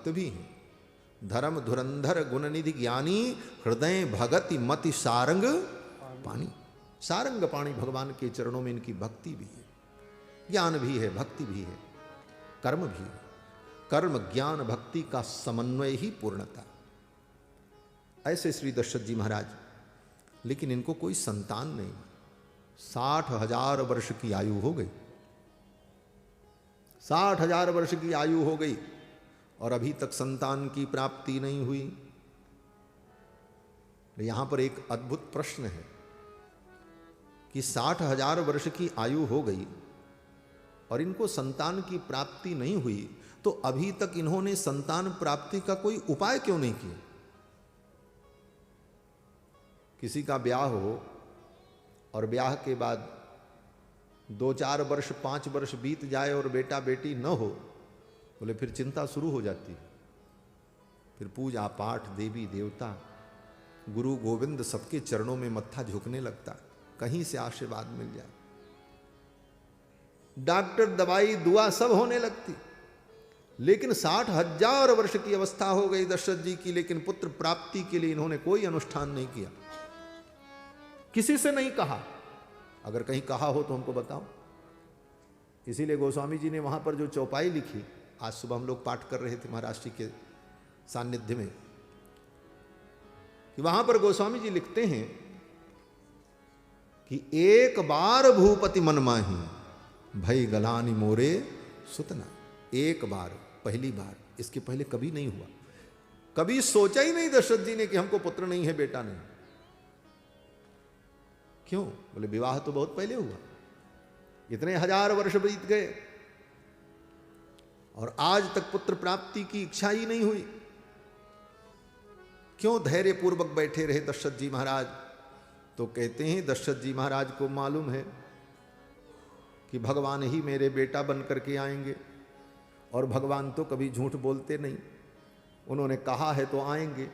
भक्त भी हैं। धर्म धुरंधर गुण निधि ज्ञानी, हृदय भगति मति सारंग पानी। सारंग पानी भगवान के चरणों में इनकी भक्ति भी है, ज्ञान भी है, भक्ति भी है, कर्म भी है। कर्म ज्ञान भक्ति का समन्वय ही पूर्णता। ऐसे श्री दशरथ जी महाराज, लेकिन इनको कोई संतान नहीं। 60,000 वर्ष की आयु हो गई, 60,000 वर्ष की आयु हो गई और अभी तक संतान की प्राप्ति नहीं हुई। यहां पर एक अद्भुत प्रश्न है कि 60,000 वर्ष की आयु हो गई और इनको संतान की प्राप्ति नहीं हुई, तो अभी तक इन्होंने संतान प्राप्ति का कोई उपाय क्यों नहीं किया? किसी का ब्याह हो और ब्याह के बाद 2-4 वर्ष 5 वर्ष बीत जाए और बेटा बेटी न हो, बोले फिर चिंता शुरू हो जाती है। फिर पूजा पाठ, देवी देवता, गुरु गोविंद सबके चरणों में मत्था झुकने लगता, कहीं से आशीर्वाद मिल जाए। डॉक्टर, दवाई, दुआ सब होने लगती। लेकिन 60,000 वर्ष की अवस्था हो गई दशरथ जी की, लेकिन पुत्र प्राप्ति के लिए इन्होंने कोई अनुष्ठान नहीं किया, किसी से नहीं कहा। अगर कहीं कहा हो तो हमको बताओ। इसीलिए गोस्वामी जी ने वहां पर जो चौपाई लिखी, आज सुबह हम लोग पाठ कर रहे थे महाराज जी के सानिध्य में, कि वहां पर गोस्वामी जी लिखते हैं कि एक बार भूपति मन माही, भई गलानी मोरे सुतना। एक बार, पहली बार, इसके पहले कभी नहीं हुआ। कभी सोचा ही नहीं दशरथ जी ने कि हमको पुत्र नहीं है, बेटा नहीं। क्यों? बोले विवाह तो बहुत पहले हुआ, इतने 1000 वर्ष बीत गए और आज तक पुत्र प्राप्ति की इच्छा ही नहीं हुई। क्यों धैर्य पूर्वक बैठे रहे दशरथ जी महाराज? तो कहते हैं दशरथ जी महाराज को मालूम है कि भगवान ही मेरे बेटा बन करके आएंगे, और भगवान तो कभी झूठ बोलते नहीं, उन्होंने कहा है तो आएंगे।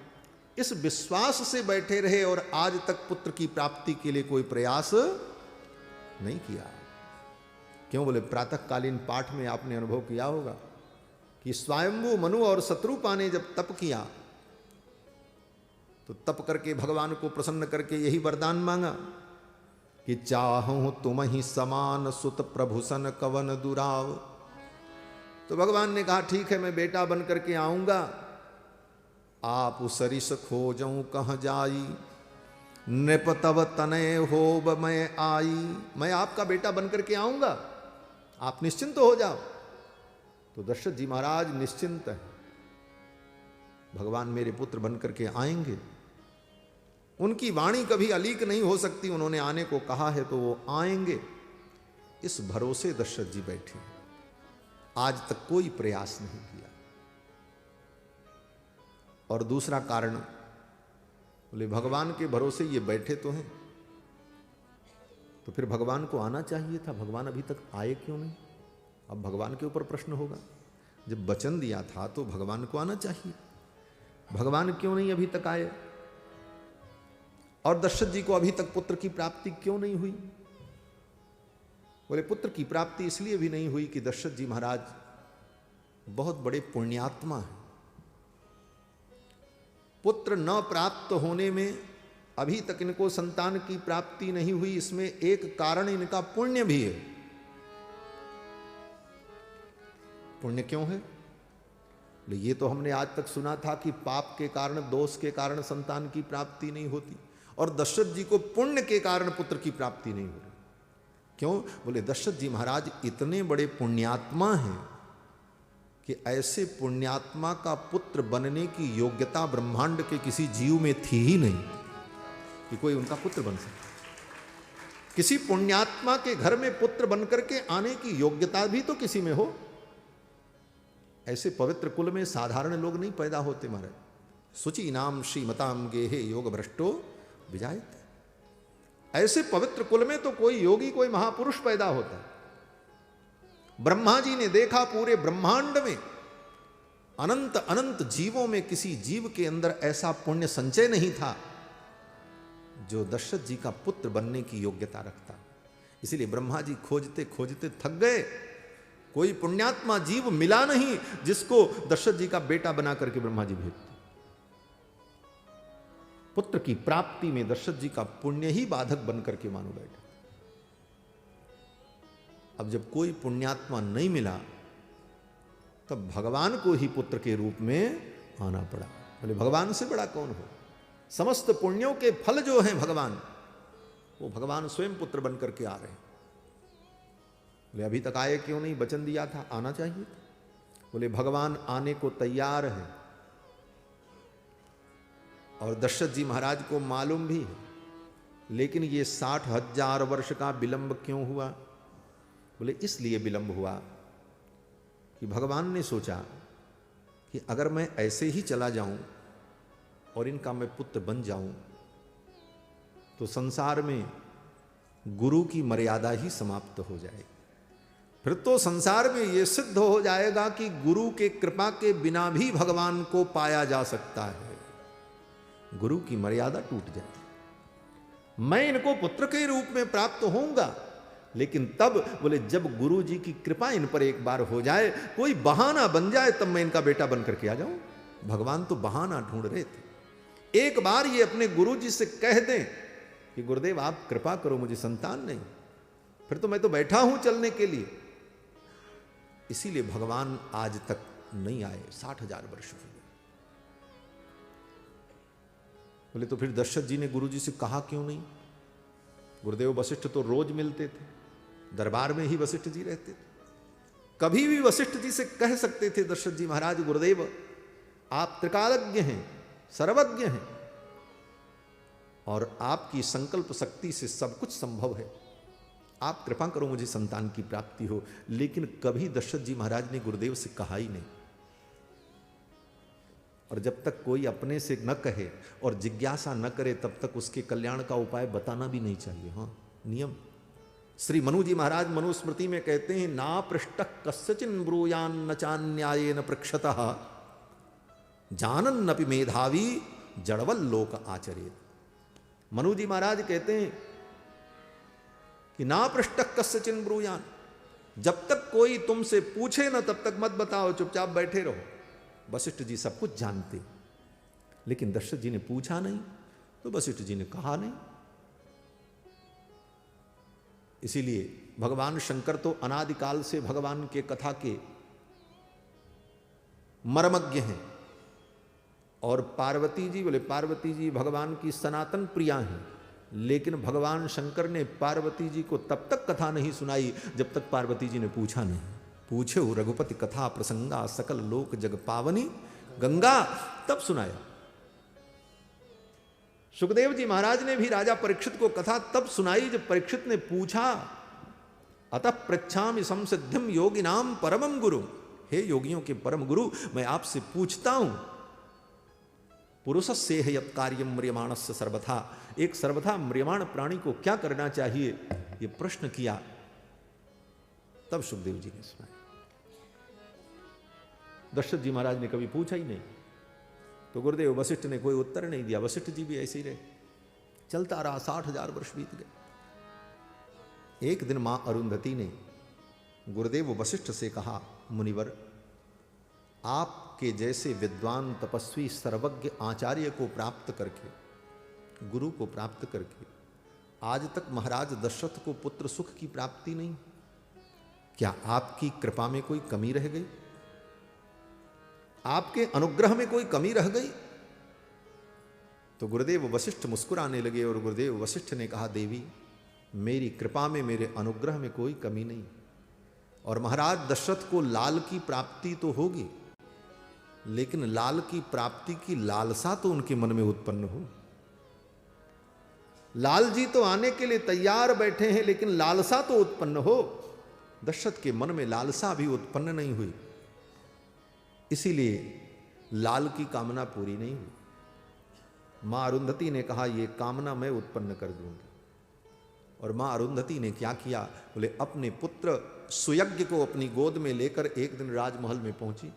इस विश्वास से बैठे रहे और आज तक पुत्र की प्राप्ति के लिए कोई प्रयास नहीं किया। क्यों? बोले प्रातःकालीन पाठ में आपने अनुभव किया होगा कि स्वयंभू मनु और शत्रुपा ने जब तप किया, तो तप करके भगवान को प्रसन्न करके यही वरदान मांगा कि चाहूं तुम ही समान सुत प्रभुसन कवन दुराव। तो भगवान ने कहा ठीक है, मैं बेटा बन करके आऊंगा, आप सरिस खोजऊं कह जाई, नृप तव तनय होब मैं आई। मैं आपका बेटा बन करके आऊंगा, आप निश्चिंत हो जाओ। तो दशरथ जी महाराज निश्चिंत है, भगवान मेरे पुत्र बन करके आएंगे। उनकी वाणी कभी अलीक नहीं हो सकती, उन्होंने आने को कहा है तो वो आएंगे। इस भरोसे दशरथ जी बैठे, आज तक कोई प्रयास नहीं किया। और दूसरा कारण, बोले भगवान के भरोसे ये बैठे तो हैं, तो फिर भगवान को आना चाहिए था, भगवान अभी तक आए क्यों नहीं? अब भगवान के ऊपर प्रश्न होगा। जब वचन दिया था तो भगवान को आना चाहिए, भगवान क्यों नहीं अभी तक आए? और दशरथ जी को अभी तक पुत्र की प्राप्ति क्यों नहीं हुई? बोले पुत्र की प्राप्ति इसलिए भी नहीं हुई कि दशरथ जी महाराज बहुत बड़े पुण्यात्मा हैं। पुत्र न प्राप्त होने में अभी तक इनको संतान की प्राप्ति नहीं हुई, इसमें एक कारण इनका पुण्य भी है। पुण्य क्यों है? ये तो हमने आज तक सुना था कि पाप के कारण, दोष के कारण संतान की प्राप्ति नहीं होती, और दशरथ जी को पुण्य के कारण पुत्र की प्राप्ति नहीं हो रही। क्यों? बोले दशरथ जी महाराज इतने बड़े पुण्यात्मा हैं कि ऐसे पुण्यात्मा का पुत्र बनने की योग्यता ब्रह्मांड के किसी जीव में थी ही नहीं कि कोई उनका पुत्र बन सके। किसी पुण्यात्मा के घर में पुत्र बनकर के आने की योग्यता भी तो किसी में हो। ऐसे पवित्र कुल में साधारण लोग नहीं पैदा होते महाराज। सुचि नाम श्रीमताम गेहे योग भ्रष्टो विजायते। ऐसे पवित्र कुल में तो कोई योगी, कोई महापुरुष पैदा होता। ब्रह्मा जी ने देखा पूरे ब्रह्मांड में अनंत अनंत जीवों में किसी जीव के अंदर ऐसा पुण्य संचय नहीं था जो दशरथ जी का पुत्र बनने की योग्यता रखता। इसीलिए ब्रह्मा जी खोजते खोजते थक गए, कोई पुण्यात्मा जीव मिला नहीं जिसको दशरथ जी का बेटा बना करके ब्रह्मा जी भेजते। पुत्र की प्राप्ति में दशरथ जी का पुण्य ही बाधक बन करके मानो बैठे। अब जब कोई पुण्यात्मा नहीं मिला तब भगवान को ही पुत्र के रूप में आना पड़ा। बोले भगवान से बड़ा कौन हो? समस्त पुण्यों के फल जो हैं भगवान, वो भगवान स्वयं पुत्र बन करके आ रहे हैं। बोले अभी तक आए क्यों नहीं? वचन दिया था, आना चाहिए। बोले भगवान आने को तैयार है और दशरथ जी महाराज को मालूम भी है, लेकिन ये 60,000 वर्ष का विलंब क्यों हुआ? बोले इसलिए विलंब हुआ कि भगवान ने सोचा कि अगर मैं ऐसे ही चला जाऊं और इनका मैं पुत्र बन जाऊं तो संसार में गुरु की मर्यादा ही समाप्त हो जाएगी। फिर तो संसार में यह सिद्ध हो जाएगा कि गुरु के कृपा के बिना भी भगवान को पाया जा सकता है। गुरु की मर्यादा टूट जाएगी। मैं इनको पुत्र के रूप में प्राप्त होऊंगा, लेकिन तब बोले जब गुरु जी की कृपा इन पर एक बार हो जाए, कोई बहाना बन जाए, तब मैं इनका बेटा बन करके आ जाऊं। भगवान तो बहाना ढूंढ रहे थे। एक बार ये अपने गुरु जी से कह दें कि गुरुदेव आप कृपा करो, मुझे संतान नहीं, फिर तो मैं तो बैठा हूं चलने के लिए। इसीलिए भगवान आज तक नहीं आए। 60,000 वर्ष हो गए। बोले तो फिर दशरथ जी ने गुरु जी से कहा क्यों नहीं? गुरुदेव वशिष्ठ तो रोज मिलते थे, दरबार में ही वशिष्ठ जी रहते थे। कभी भी वशिष्ठ जी से कह सकते थे दशरथ जी महाराज, गुरुदेव आप त्रिकालज्ञ हैं, सर्वज्ञ हैं और आपकी संकल्प शक्ति से सब कुछ संभव है, आप कृपा करो मुझे संतान की प्राप्ति हो। लेकिन कभी दशरथ जी महाराज ने गुरुदेव से कहा ही नहीं। और जब तक कोई अपने से न कहे और जिज्ञासा न करे तब तक उसके कल्याण का उपाय बताना भी नहीं चाहिए। हाँ, नियम। श्री मनु जी महाराज मनुस्मृति में कहते हैं, ना पृष्ठ कस्यचिन ब्रूयान न चान्यायेन पृक्षतः जानन्नपि मेधावी जड़वल लोक आचरेत। मनु जी महाराज कहते हैं कि ना पृष्ठ कस्यचिन ब्रूयान, जब तक कोई तुमसे पूछे ना तब तक मत बताओ, चुपचाप बैठे रहो। वशिष्ठ जी सब कुछ जानते, लेकिन दशरथ जी ने पूछा नहीं तो वशिष्ठ जी ने कहा नहीं। इसीलिए भगवान शंकर तो अनादिकाल से भगवान के कथा के मर्मज्ञ हैं। और पार्वती जी, बोले पार्वती जी भगवान की सनातन प्रिया हैं, लेकिन भगवान शंकर ने पार्वती जी को तब तक कथा नहीं सुनाई जब तक पार्वती जी ने पूछा नहीं। पूछे हो रघुपति कथा प्रसंगा सकल लोक जग पावनी गंगा, तब सुनाया। सुखदेव जी महाराज ने भी राजा परीक्षित को कथा तब सुनाई जब परीक्षित ने पूछा, अतः पृच्छामि संसिद्धिम योगिनाम परमम गुरु। हे योगियों के परम गुरु, मैं आपसे पूछता हूं, पुरुषस्य यत् कार्यम म्रियमाणस्य सर्वथा, एक सर्वथा म्रियमाण प्राणी को क्या करना चाहिए, यह प्रश्न किया। तब सुखदेव जी ने सुनाया। दशरथ जी महाराज ने कभी पूछा ही नहीं, तो गुरुदेव वशिष्ठ ने कोई उत्तर नहीं दिया। वशिष्ठ जी भी ऐसे ही रहे, चलता रहा। 60,000 वर्ष बीत गए। एक दिन मां अरुंधति ने गुरुदेव वशिष्ठ से कहा, मुनिवर आपके जैसे विद्वान तपस्वी सर्वज्ञ आचार्य को प्राप्त करके, गुरु को प्राप्त करके आज तक महाराज दशरथ को पुत्र सुख की प्राप्ति नहीं। क्या आपकी कृपा में कोई कमी रह गई? आपके अनुग्रह में कोई कमी रह गई? तो गुरुदेव वशिष्ठ मुस्कुराने लगे और गुरुदेव वशिष्ठ ने कहा, देवी मेरी कृपा में, मेरे अनुग्रह में कोई कमी नहीं। और महाराज दशरथ को लाल की प्राप्ति तो होगी, लेकिन लाल की प्राप्ति की लालसा तो उनके मन में उत्पन्न हो। लाल जी तो आने के लिए तैयार बैठे हैं, लेकिन लालसा तो उत्पन्न हो। दशरथ के मन में लालसा भी उत्पन्न नहीं हुई, इसीलिए लाल की कामना पूरी नहीं हुई। मां अरुंधति ने कहा, यह कामना मैं उत्पन्न कर दूंगी। और मां अरुंधति ने क्या किया, बोले अपने पुत्र सुयज्ञ को अपनी गोद में लेकर एक दिन राजमहल में पहुंची।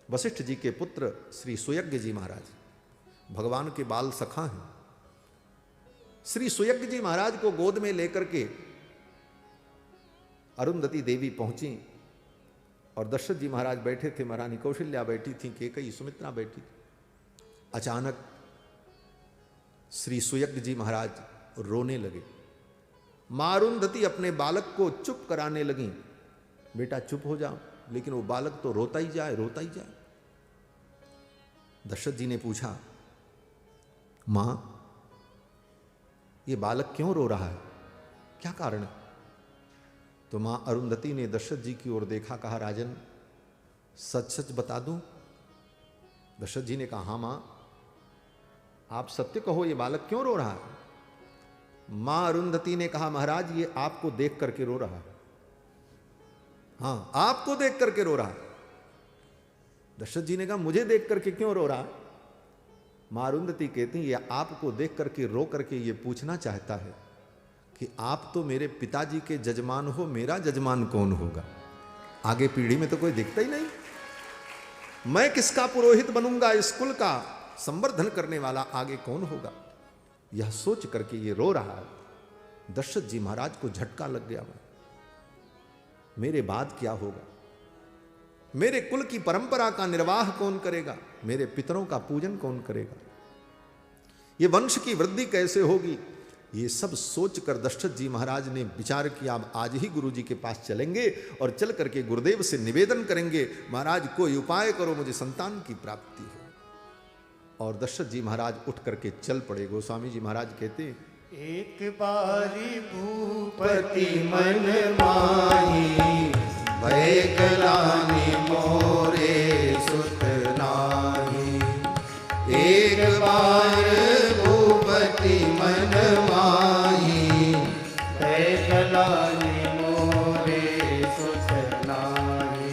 वशिष्ठ जी के पुत्र श्री सुयज्ञ जी महाराज भगवान के बाल सखा हैं। श्री सुयज्ञ जी महाराज को गोद में लेकर के अरुंधति देवी पहुंची और दशरथ जी महाराज बैठे थे, महारानी कौशल्या बैठी थी, केकई सुमित्रा बैठी थी। अचानक श्री सुयज्ञ जी महाराज रोने लगे। मां अरुंधति अपने बालक को चुप कराने लगी, बेटा चुप हो जाओ, लेकिन वो बालक तो रोता ही जाए, रोता ही जाए। दशरथ जी ने पूछा, मां ये बालक क्यों रो रहा है, क्या कारण है? तो मां अरुंधति ने दशरथ जी की ओर देखा, कहा, राजन सच सच बता दूं? दशरथ जी ने कहा, हां मां, आप सत्य कहो, ये बालक क्यों रो रहा है? मां अरुंधति ने कहा, महाराज ये आपको देख करके रो रहा है। हां, आपको देख करके रो रहा है। दशरथ जी ने कहा, मुझे देख करके क्यों रो रहा है? मां अरुंधति कहती, ये आपको देख करके रो करके ये पूछना चाहता है कि आप तो मेरे पिताजी के जजमान हो, मेरा जजमान कौन होगा? आगे पीढ़ी में तो कोई दिखता ही नहीं, मैं किसका पुरोहित बनूंगा? इस कुल का संवर्धन करने वाला आगे कौन होगा? यह सोच करके ये रो रहा है। दशरथ जी महाराज को झटका लग गया, मेरे बाद क्या होगा? मेरे कुल की परंपरा का निर्वाह कौन करेगा? मेरे पितरों का पूजन कौन करेगा? ये वंश की वृद्धि कैसे होगी? ये सब सोचकर दशरथ जी महाराज ने विचार किया, अब आज ही गुरु जी के पास चलेंगे और चल करके गुरुदेव से निवेदन करेंगे, महाराज कोई उपाय करो, मुझे संतान की प्राप्ति हो। और दशरथ जी महाराज उठ करके चल पड़े। गोस्वामी जी महाराज कहते, एक बारी भूपति मन माही, भय गलानी मोरे सुत नाही। एक बार भूपति मन माही, भय गलानी मोरे सुत नाही।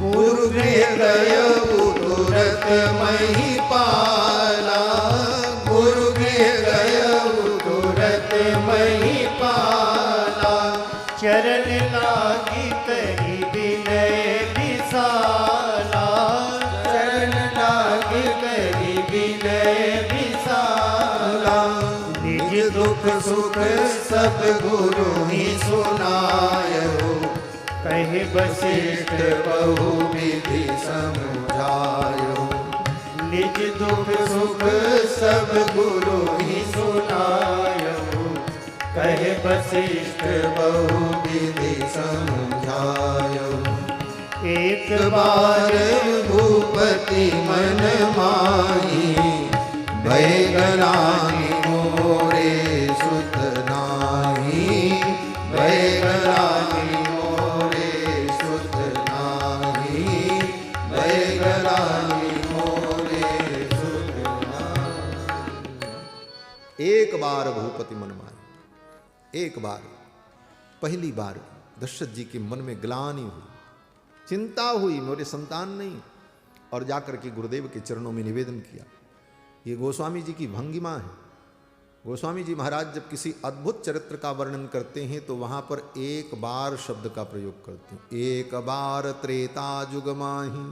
गुरु गृह गयउ तुरत महिपाला, गुरु गृह गयउ तुरत महिपाला। चरण लागी कही विनय विशाला, चरण लागी कही विनय विशाला। निज दुख सुख सब गुरु ही सुनायो, कहे वशिष्ठ बहु विधि समझायो। निज दुख सुख सब गुरु ही सुनायो, कहे वशिष्ठ बहु विधि समझायो। एक बार भूपति मन माही, भय गलानी मोरे सुत नाही। भय गलानी मोरे सुत नाही, भय गलानी मोरे सुत नाही। एक बार भूपति मन माही, एक बार, पहली बार दशरथ जी के मन में ग्लानि हुई, चिंता हुई, मेरे संतान नहीं, और जाकर के गुरुदेव के चरणों में निवेदन किया। ये गोस्वामी जी की भंगिमा है। गोस्वामी जी महाराज जब किसी अद्भुत चरित्र का वर्णन करते हैं तो वहां पर एक बार शब्द का प्रयोग करते हैं। एक बार त्रेता जुग माही,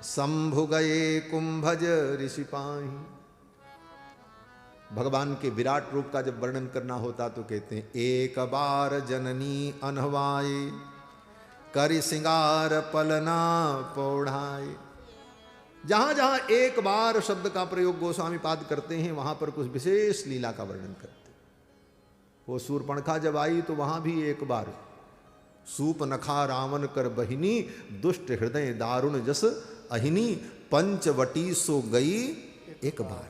शंभु गए कुंभज ऋषि पाही। भगवान के विराट रूप का जब वर्णन करना होता तो कहते हैं, एक बार जननी अनहवाए, करि सिंगार पलना पौढ़ाए। जहां जहां एक बार शब्द का प्रयोग गोस्वामी पाद करते हैं वहां पर कुछ विशेष लीला का वर्णन करते हैं। वो सूर्पणखा जब आई तो वहां भी एक बार, सूप नखा रावण कर बहिनी, दुष्ट हृदय दारुण जस अहिनी, पंचवटी सो गई एक बार।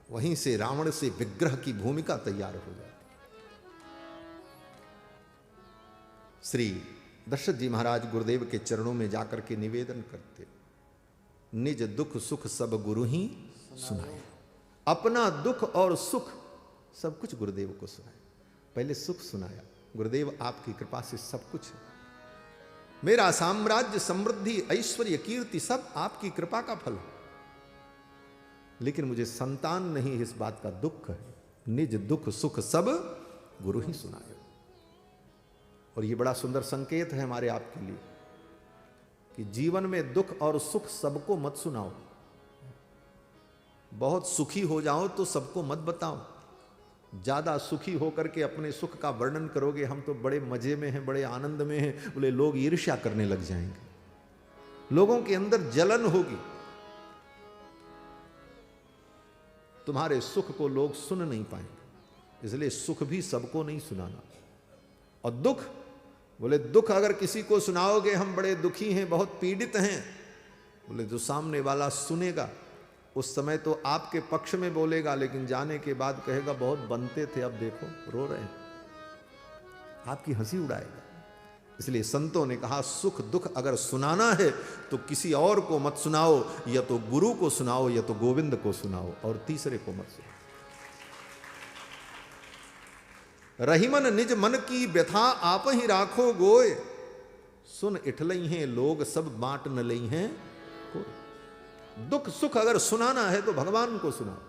वहीं से रावण से विग्रह की भूमिका तैयार हो जाती। श्री दशरथ जी महाराज गुरुदेव के चरणों में जाकर के निवेदन करते, निज दुख सुख सब गुरु ही सुनाए। अपना दुख और सुख सब कुछ गुरुदेव को सुनाया। पहले सुख सुनाया, गुरुदेव आपकी कृपा से सब कुछ है, मेरा साम्राज्य समृद्धि ऐश्वर्य कीर्ति सब आपकी कृपा का फल है, लेकिन मुझे संतान नहीं, इस बात का दुख है। निज दुख सुख सब गुरु ही सुनाए। और ये बड़ा सुंदर संकेत है हमारे आपके लिए कि जीवन में दुख और सुख सबको मत सुनाओ। बहुत सुखी हो जाओ तो सबको मत बताओ, ज्यादा सुखी होकर के अपने सुख का वर्णन करोगे, हम तो बड़े मजे में हैं, बड़े आनंद में हैं, बोले लोग ईर्ष्या करने लग जाएंगे, लोगों के अंदर जलन होगी, तुम्हारे सुख को लोग सुन नहीं पाएंगे। इसलिए सुख भी सबको नहीं सुनाना। और दुख, बोले दुख अगर किसी को सुनाओगे, हम बड़े दुखी हैं, बहुत पीड़ित हैं, बोले जो सामने वाला सुनेगा उस समय तो आपके पक्ष में बोलेगा, लेकिन जाने के बाद कहेगा बहुत बनते थे, अब देखो रो रहे हैं, आपकी हंसी उड़ाएगा। इसलिए संतों ने कहा सुख दुख अगर सुनाना है तो किसी और को मत सुनाओ, या तो गुरु को सुनाओ या तो गोविंद को सुनाओ, और तीसरे को मत सुनाओ। रहीमन निज मन की व्यथा आप ही राखो गोय, सुन इठलई हैं लोग सब बांट न लई हैं कोई। दुख सुख अगर सुनाना है तो भगवान को सुनाओ।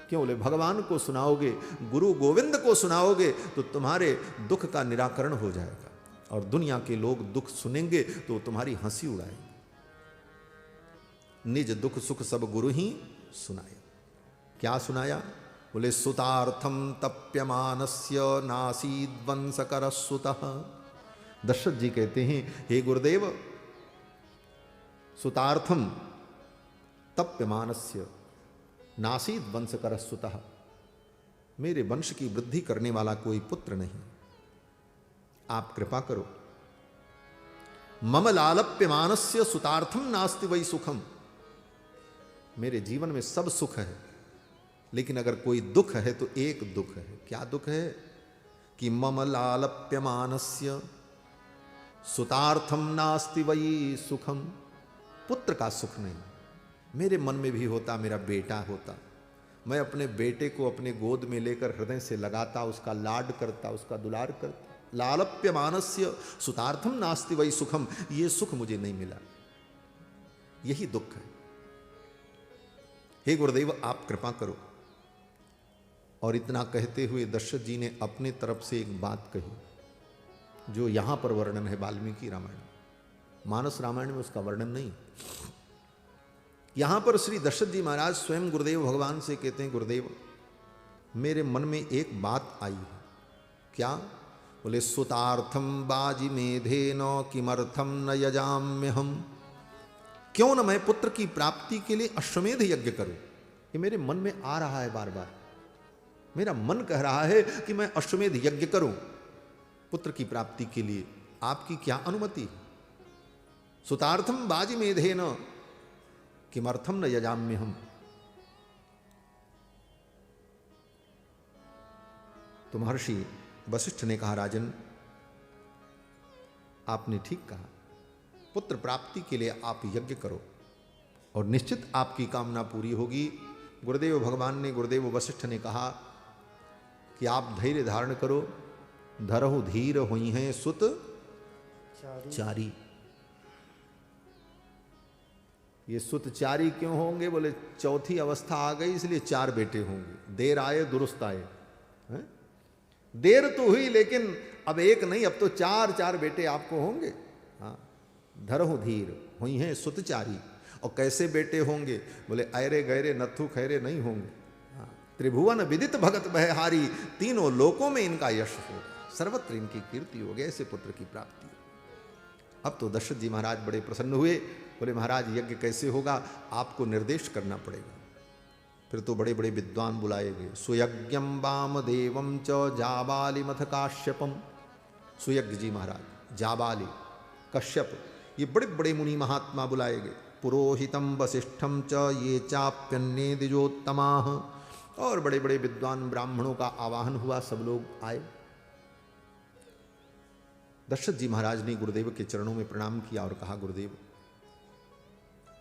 क्यों? बोले भगवान को सुनाओगे, गुरु गोविंद को सुनाओगे तो तुम्हारे दुख का निराकरण हो जाएगा, और दुनिया के लोग दुख सुनेंगे तो तुम्हारी हंसी उड़ाएंगे। निज दुख सुख सब गुरु ही सुनाया। क्या सुनाया? बोले सुतार्थम तप्यमानस्य नासीद वंशकर सुतः। दशरथ जी कहते हैं हे गुरुदेव, सुतार्थम तप्यमानस्य नासीद वंशकर सुतः, मेरे वंश की वृद्धि करने वाला कोई पुत्र नहीं, आप कृपा करो। मम लालप्यमानस्य सुतार्थम नास्ति वै सुखम, मेरे जीवन में सब सुख है, लेकिन अगर कोई दुख है तो एक दुख है। क्या दुख है? कि मम लालप्यमानस्य सुतार्थम नास्ति वै सुखम, पुत्र का सुख नहीं। मेरे मन में भी होता मेरा बेटा होता, मैं अपने बेटे को अपने गोद में लेकर हृदय से लगाता, उसका लाड करता, उसका दुलार करता। लालप्यमानस्य सुतार्थम नास्ति वै सुखम, ये सुख मुझे नहीं मिला, यही दुख है। हे गुरुदेव आप कृपा करो। और इतना कहते हुए दशरथ जी ने अपने तरफ से एक बात कही जो यहां पर वर्णन है वाल्मीकि रामायण, मानस रामायण में उसका वर्णन नहीं। यहां पर श्री दशरथ जी महाराज स्वयं गुरुदेव भगवान से कहते हैं गुरुदेव मेरे मन में एक बात आई है। क्या? बोले सुतार्थम बाजी मेधेन किमर्थम न यजाम्य हम, क्यों न मैं पुत्र की प्राप्ति के लिए अश्वमेध यज्ञ करूं। ये मेरे मन में आ रहा है, बार बार मेरा मन कह रहा है कि मैं अश्वमेध यज्ञ करूं पुत्र की प्राप्ति के लिए, आपकी क्या अनुमति? सुतार्थम बाजी मेधेन किमर्थम न यजाम्य हम। तो महर्षि वशिष्ठ ने कहा राजन आपने ठीक कहा, पुत्र प्राप्ति के लिए आप यज्ञ करो और निश्चित आपकी कामना पूरी होगी। गुरुदेव भगवान ने, गुरुदेव वशिष्ठ ने कहा कि आप धैर्य धारण करो, धरहु धीर हुई हैं सुत चारी। ये सुतचारी क्यों होंगे? बोले चौथी अवस्था आ गई इसलिए 4 बेटे होंगे। देर आए दुरुस्त आए, हैं? देर तो हुई लेकिन अब एक नहीं, अब तो 4 बेटे आपको होंगे। हाँ, धरहु धीर हुई हैं सुतचारी। और कैसे बेटे होंगे? बोले ऐरे गहरे नथु खैरे नहीं होंगे। हाँ, त्रिभुवन विदित भगत बहहारी, तीनों लोकों में इनका यश होगा, सर्वत्र इनकी कीर्ति होगी, ऐसे पुत्र की प्राप्ति। अब तो दशरथ जी महाराज बड़े प्रसन्न हुए। बोले महाराज यज्ञ कैसे होगा? आपको निर्देश करना पड़ेगा। फिर तो बड़े बड़े विद्वान बुलाए गए। सुयज्ञम वामदेवम च जाबाली मथ काश्यपम। सुयज्ञ जी महाराज, जाबाली, कश्यप, ये बड़े बड़े मुनि महात्मा बुलाए गए। पुरोहितम वसिष्ठम च ये चाप्यन्ये द्विजोत्तमाः, और बड़े बड़े विद्वान ब्राह्मणों का आवाहन हुआ, सब लोग आए। दशरथ जी महाराज ने गुरुदेव के चरणों में प्रणाम किया और कहा गुरुदेव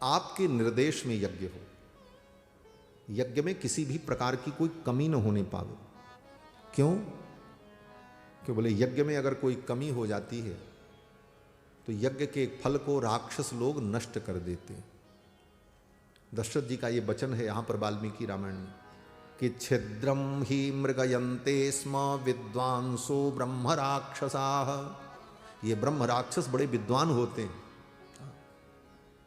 आपके निर्देश में यज्ञ हो, यज्ञ में किसी भी प्रकार की कोई कमी न होने पावे। क्यों? क्यों? बोले यज्ञ में अगर कोई कमी हो जाती है तो यज्ञ के फल को राक्षस लोग नष्ट कर देते हैं। दशरथ जी का ये वचन है यहां पर वाल्मीकि रामायण में कि छिद्रम ही मृगयन्ते स्म विद्वांसो ब्रह्म राक्षसाः। ये ब्रह्म राक्षस बड़े विद्वान होते हैं,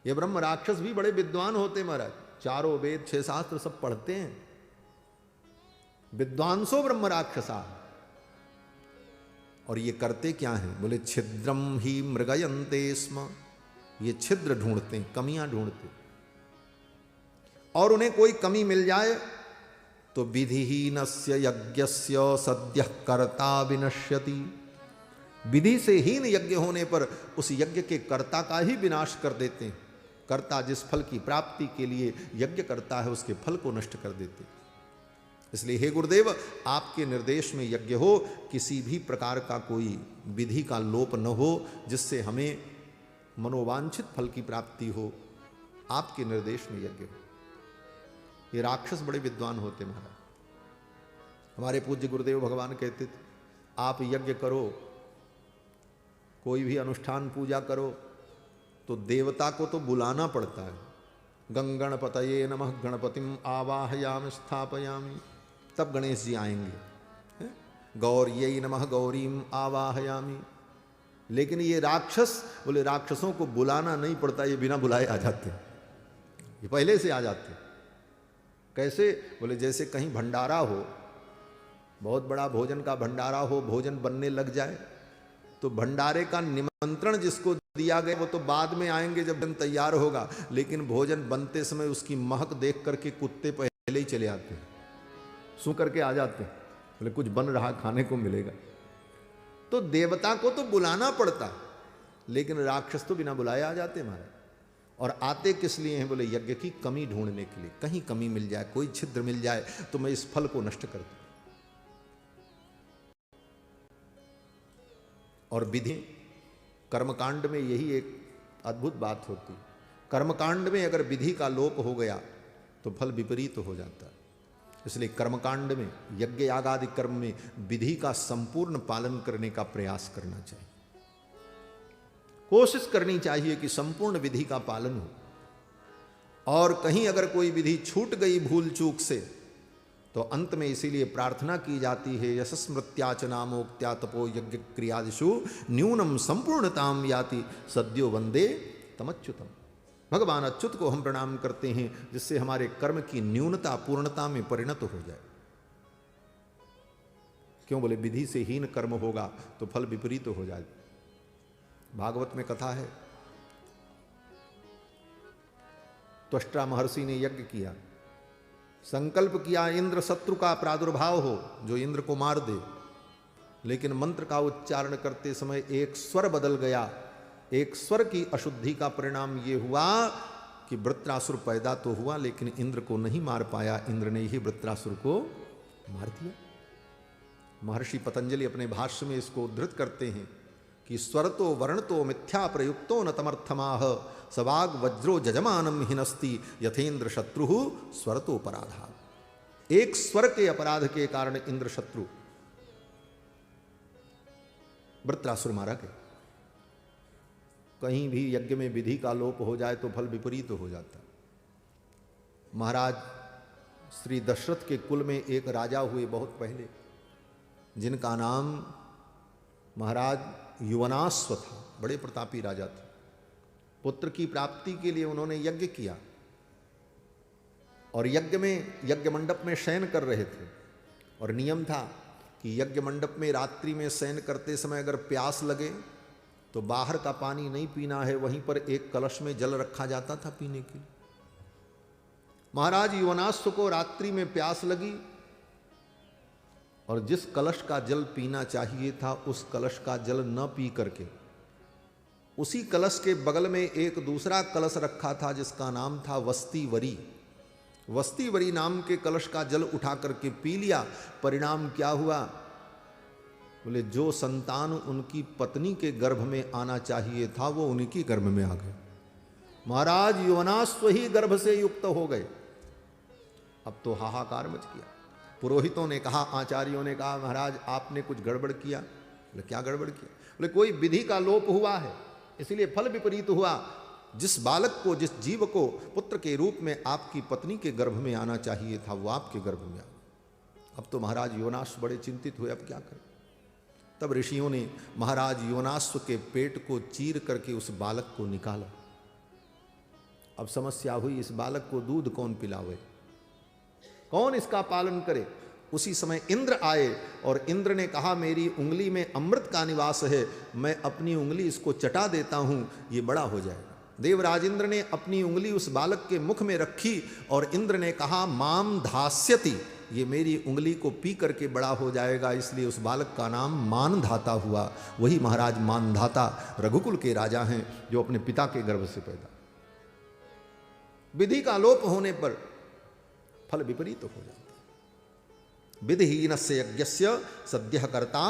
ये ब्रह्म राक्षस भी बड़े विद्वान होते हैं महाराज, 4 वेद 6 शास्त्र सब पढ़ते हैं। विद्वांसो ब्रह्म राक्षसा। और ये करते क्या हैं? बोले छिद्रम ही मृगयन्ते स्म, ये छिद्र ढूंढते हैं, कमियां ढूंढते, और उन्हें कोई कमी मिल जाए तो विधिहीनस्य यज्ञस्य सद्यः कर्ता विनश्यति, विधि से हीन यज्ञ होने पर उस यज्ञ के कर्ता का ही विनाश कर देते हैं। कर्ता जिस फल की प्राप्ति के लिए यज्ञ करता है उसके फल को नष्ट कर देते। इसलिए हे गुरुदेव, आपके निर्देश में यज्ञ हो, किसी भी प्रकार का कोई विधि का लोप न हो, जिससे हमें मनोवांछित फल की प्राप्ति हो, आपके निर्देश में यज्ञ हो। ये राक्षस बड़े विद्वान होते महाराज। हमारे पूज्य गुरुदेव भगवान कहते थे, आप यज्ञ करो, कोई भी अनुष्ठान पूजा करो, तो देवता को तो बुलाना पड़ता है। गंगणपतये नमः, गणपतिम आवाहयामि स्थापयामि, तब गणेश जी आएंगे। गौर्यै नमः, गौरीम आवाहयामि। लेकिन ये राक्षस, बोले राक्षसों को बुलाना नहीं पड़ता, ये बिना बुलाए आ जाते, ये पहले से आ जाते। कैसे? बोले जैसे कहीं भंडारा हो, बहुत बड़ा भोजन का भंडारा हो, भोजन बनने लग जाए, तो भंडारे का निमंत्रण जिसको दिया गया वो तो बाद में आएंगे जब दिन तैयार होगा, लेकिन भोजन बनते समय उसकी महक देख करके कुत्ते पहले ही चले आते हैं, सू करके आ जाते हैं, बोले कुछ बन रहा, खाने को मिलेगा। तो देवता को तो बुलाना पड़ता, लेकिन राक्षस तो बिना बुलाए आ जाते महाराज। और आते किस लिए हैं? बोले यज्ञ की कमी ढूंढने के लिए, कहीं कमी मिल जाए, कोई छिद्र मिल जाए तो मैं इस फल को नष्ट कर दूं। और विधि कर्मकांड में यही एक अद्भुत बात होती। कर्मकांड में अगर विधि का लोप हो गया तो फल विपरीत हो जाता है। इसलिए कर्मकांड में, यज्ञ याग आदि कर्म में विधि का संपूर्ण पालन करने का प्रयास करना चाहिए। कोशिश करनी चाहिए कि संपूर्ण विधि का पालन हो। और कहीं अगर कोई विधि छूट गई भूल चूक से, तो अंत में इसीलिए प्रार्थना की जाती है, यशस्मृत्याच नामोक्त्या तपो यज्ञ क्रियादिषु न्यूनम संपूर्णताम याति सद्यो वंदे तमच्युतम। भगवान अच्युत को हम प्रणाम करते हैं, जिससे हमारे कर्म की न्यूनता पूर्णता में परिणत हो जाए। क्यों? बोले विधि से हीन कर्म होगा तो फल विपरीत हो जाए। भागवत में कथा है, त्वष्टा महर्षि ने यज्ञ किया, संकल्प किया इंद्र शत्रु का प्रादुर्भाव हो जो इंद्र को मार दे, लेकिन मंत्र का उच्चारण करते समय एक स्वर बदल गया। एक स्वर की अशुद्धि का परिणाम ये हुआ कि वृत्रासुर पैदा तो हुआ, लेकिन इंद्र को नहीं मार पाया, इंद्र ने ही वृत्रासुर को मार दिया। महर्षि पतंजलि अपने भाष्य में इसको उद्धृत करते हैं कि स्वरतो वर्णतो मिथ्या प्रयुक्तो न तमर्थमाह सवाग वज्रो जजमानम हिनस्ति यथेन्द्र शत्रु स्वरतो अपराधा। एक स्वर के अपराध के कारण इंद्र शत्रु वृत्रासुर मारा गया। कहीं भी यज्ञ में विधि का लोप हो जाए तो फल विपरीत हो जाता। महाराज श्री दशरथ के कुल में एक राजा हुए बहुत पहले, जिनका नाम महाराज युवनाश्व था। बड़े प्रतापी राजा थे। पुत्र की प्राप्ति के लिए उन्होंने यज्ञ किया और यज्ञ में, यज्ञ मंडप में शयन कर रहे थे। और नियम था कि यज्ञ मंडप में रात्रि में शयन करते समय अगर प्यास लगे तो बाहर का पानी नहीं पीना है, वहीं पर एक कलश में जल रखा जाता था पीने के लिए। महाराज युवनाश्व को रात्रि में प्यास लगी और जिस कलश का जल पीना चाहिए था उस कलश का जल न पी करके उसी कलश के बगल में एक दूसरा कलश रखा था जिसका नाम था वस्तीवरी। वस्तीवरी नाम के कलश का जल उठा करके पी लिया। परिणाम क्या हुआ? बोले जो संतान उनकी पत्नी के गर्भ में आना चाहिए था वो उनकी गर्भ में आ गए। महाराज युवनाश्व ही गर्भ से युक्त हो गए। अब तो हाहाकार मच गया। पुरोहितों ने कहा, आचार्यों ने कहा, महाराज आपने कुछ गड़बड़ किया। बोले क्या गड़बड़ किया? बोले कोई विधि का लोप हुआ है, इसलिए फल विपरीत हुआ। जिस बालक को, जिस जीव को पुत्र के रूप में आपकी पत्नी के गर्भ में आना चाहिए था वो आपके गर्भ में आ। अब तो महाराज युवनाश्व बड़े चिंतित हुए, अब क्या करें? तब ऋषियों ने महाराज युवनाश्व के पेट को चीर करके उस बालक को निकाला। अब समस्या हुई, इस बालक को दूध कौन पिलावे, कौन इसका पालन करे? उसी समय इंद्र आए और इंद्र ने कहा मेरी उंगली में अमृत का निवास है, मैं अपनी उंगली इसको चटा देता हूं, ये बड़ा हो जाएगा। देवराज इंद्र ने अपनी उंगली उस बालक के मुख में रखी और इंद्र ने कहा माम धास्यति, ये मेरी उंगली को पी करके बड़ा हो जाएगा, इसलिए उस बालक का नाम मानधाता हुआ। वही महाराज मानधाता रघुकुल के राजा हैं जो अपने पिता के गर्भ से पैदा। विधि का लोप होने पर फल विपरीत हो जाता है। विधिहीनस्य यज्ञस्य सद्यः कर्ता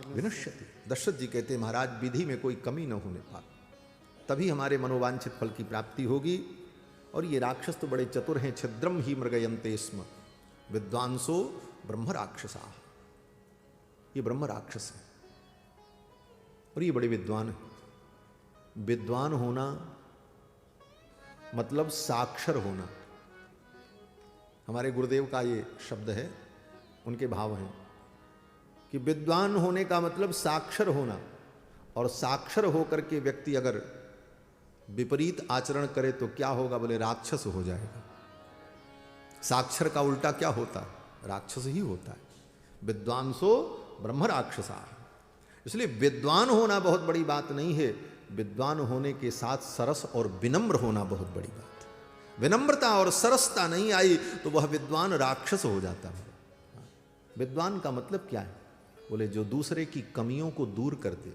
विनश्यति। दशरथ जी कहते महाराज विधि में कोई कमी न होने पाए, तभी हमारे मनोवांछित फल की प्राप्ति होगी। और ये राक्षस तो बड़े चतुर हैं। छिद्रम ही मृगयन्ते स्म विद्वांसो ब्रह्म राक्षसा। ये ब्रह्म राक्षस है और ये बड़े विद्वान है। विद्वान होना मतलब साक्षर होना। हमारे गुरुदेव का ये शब्द है, उनके भाव हैं कि विद्वान होने का मतलब साक्षर होना, और साक्षर होकर के व्यक्ति अगर विपरीत आचरण करे तो क्या होगा, बोले राक्षस हो जाएगा। साक्षर का उल्टा क्या होता है, राक्षस ही होता है। विद्वांसो ब्रह्म राक्षसा। इसलिए विद्वान होना बहुत बड़ी बात नहीं है, विद्वान होने के साथ सरस और विनम्र होना बहुत बड़ी बात है। विनम्रता और सरसता नहीं आई तो वह विद्वान राक्षस हो जाता है। विद्वान का मतलब क्या है, बोले जो दूसरे की कमियों को दूर कर दे।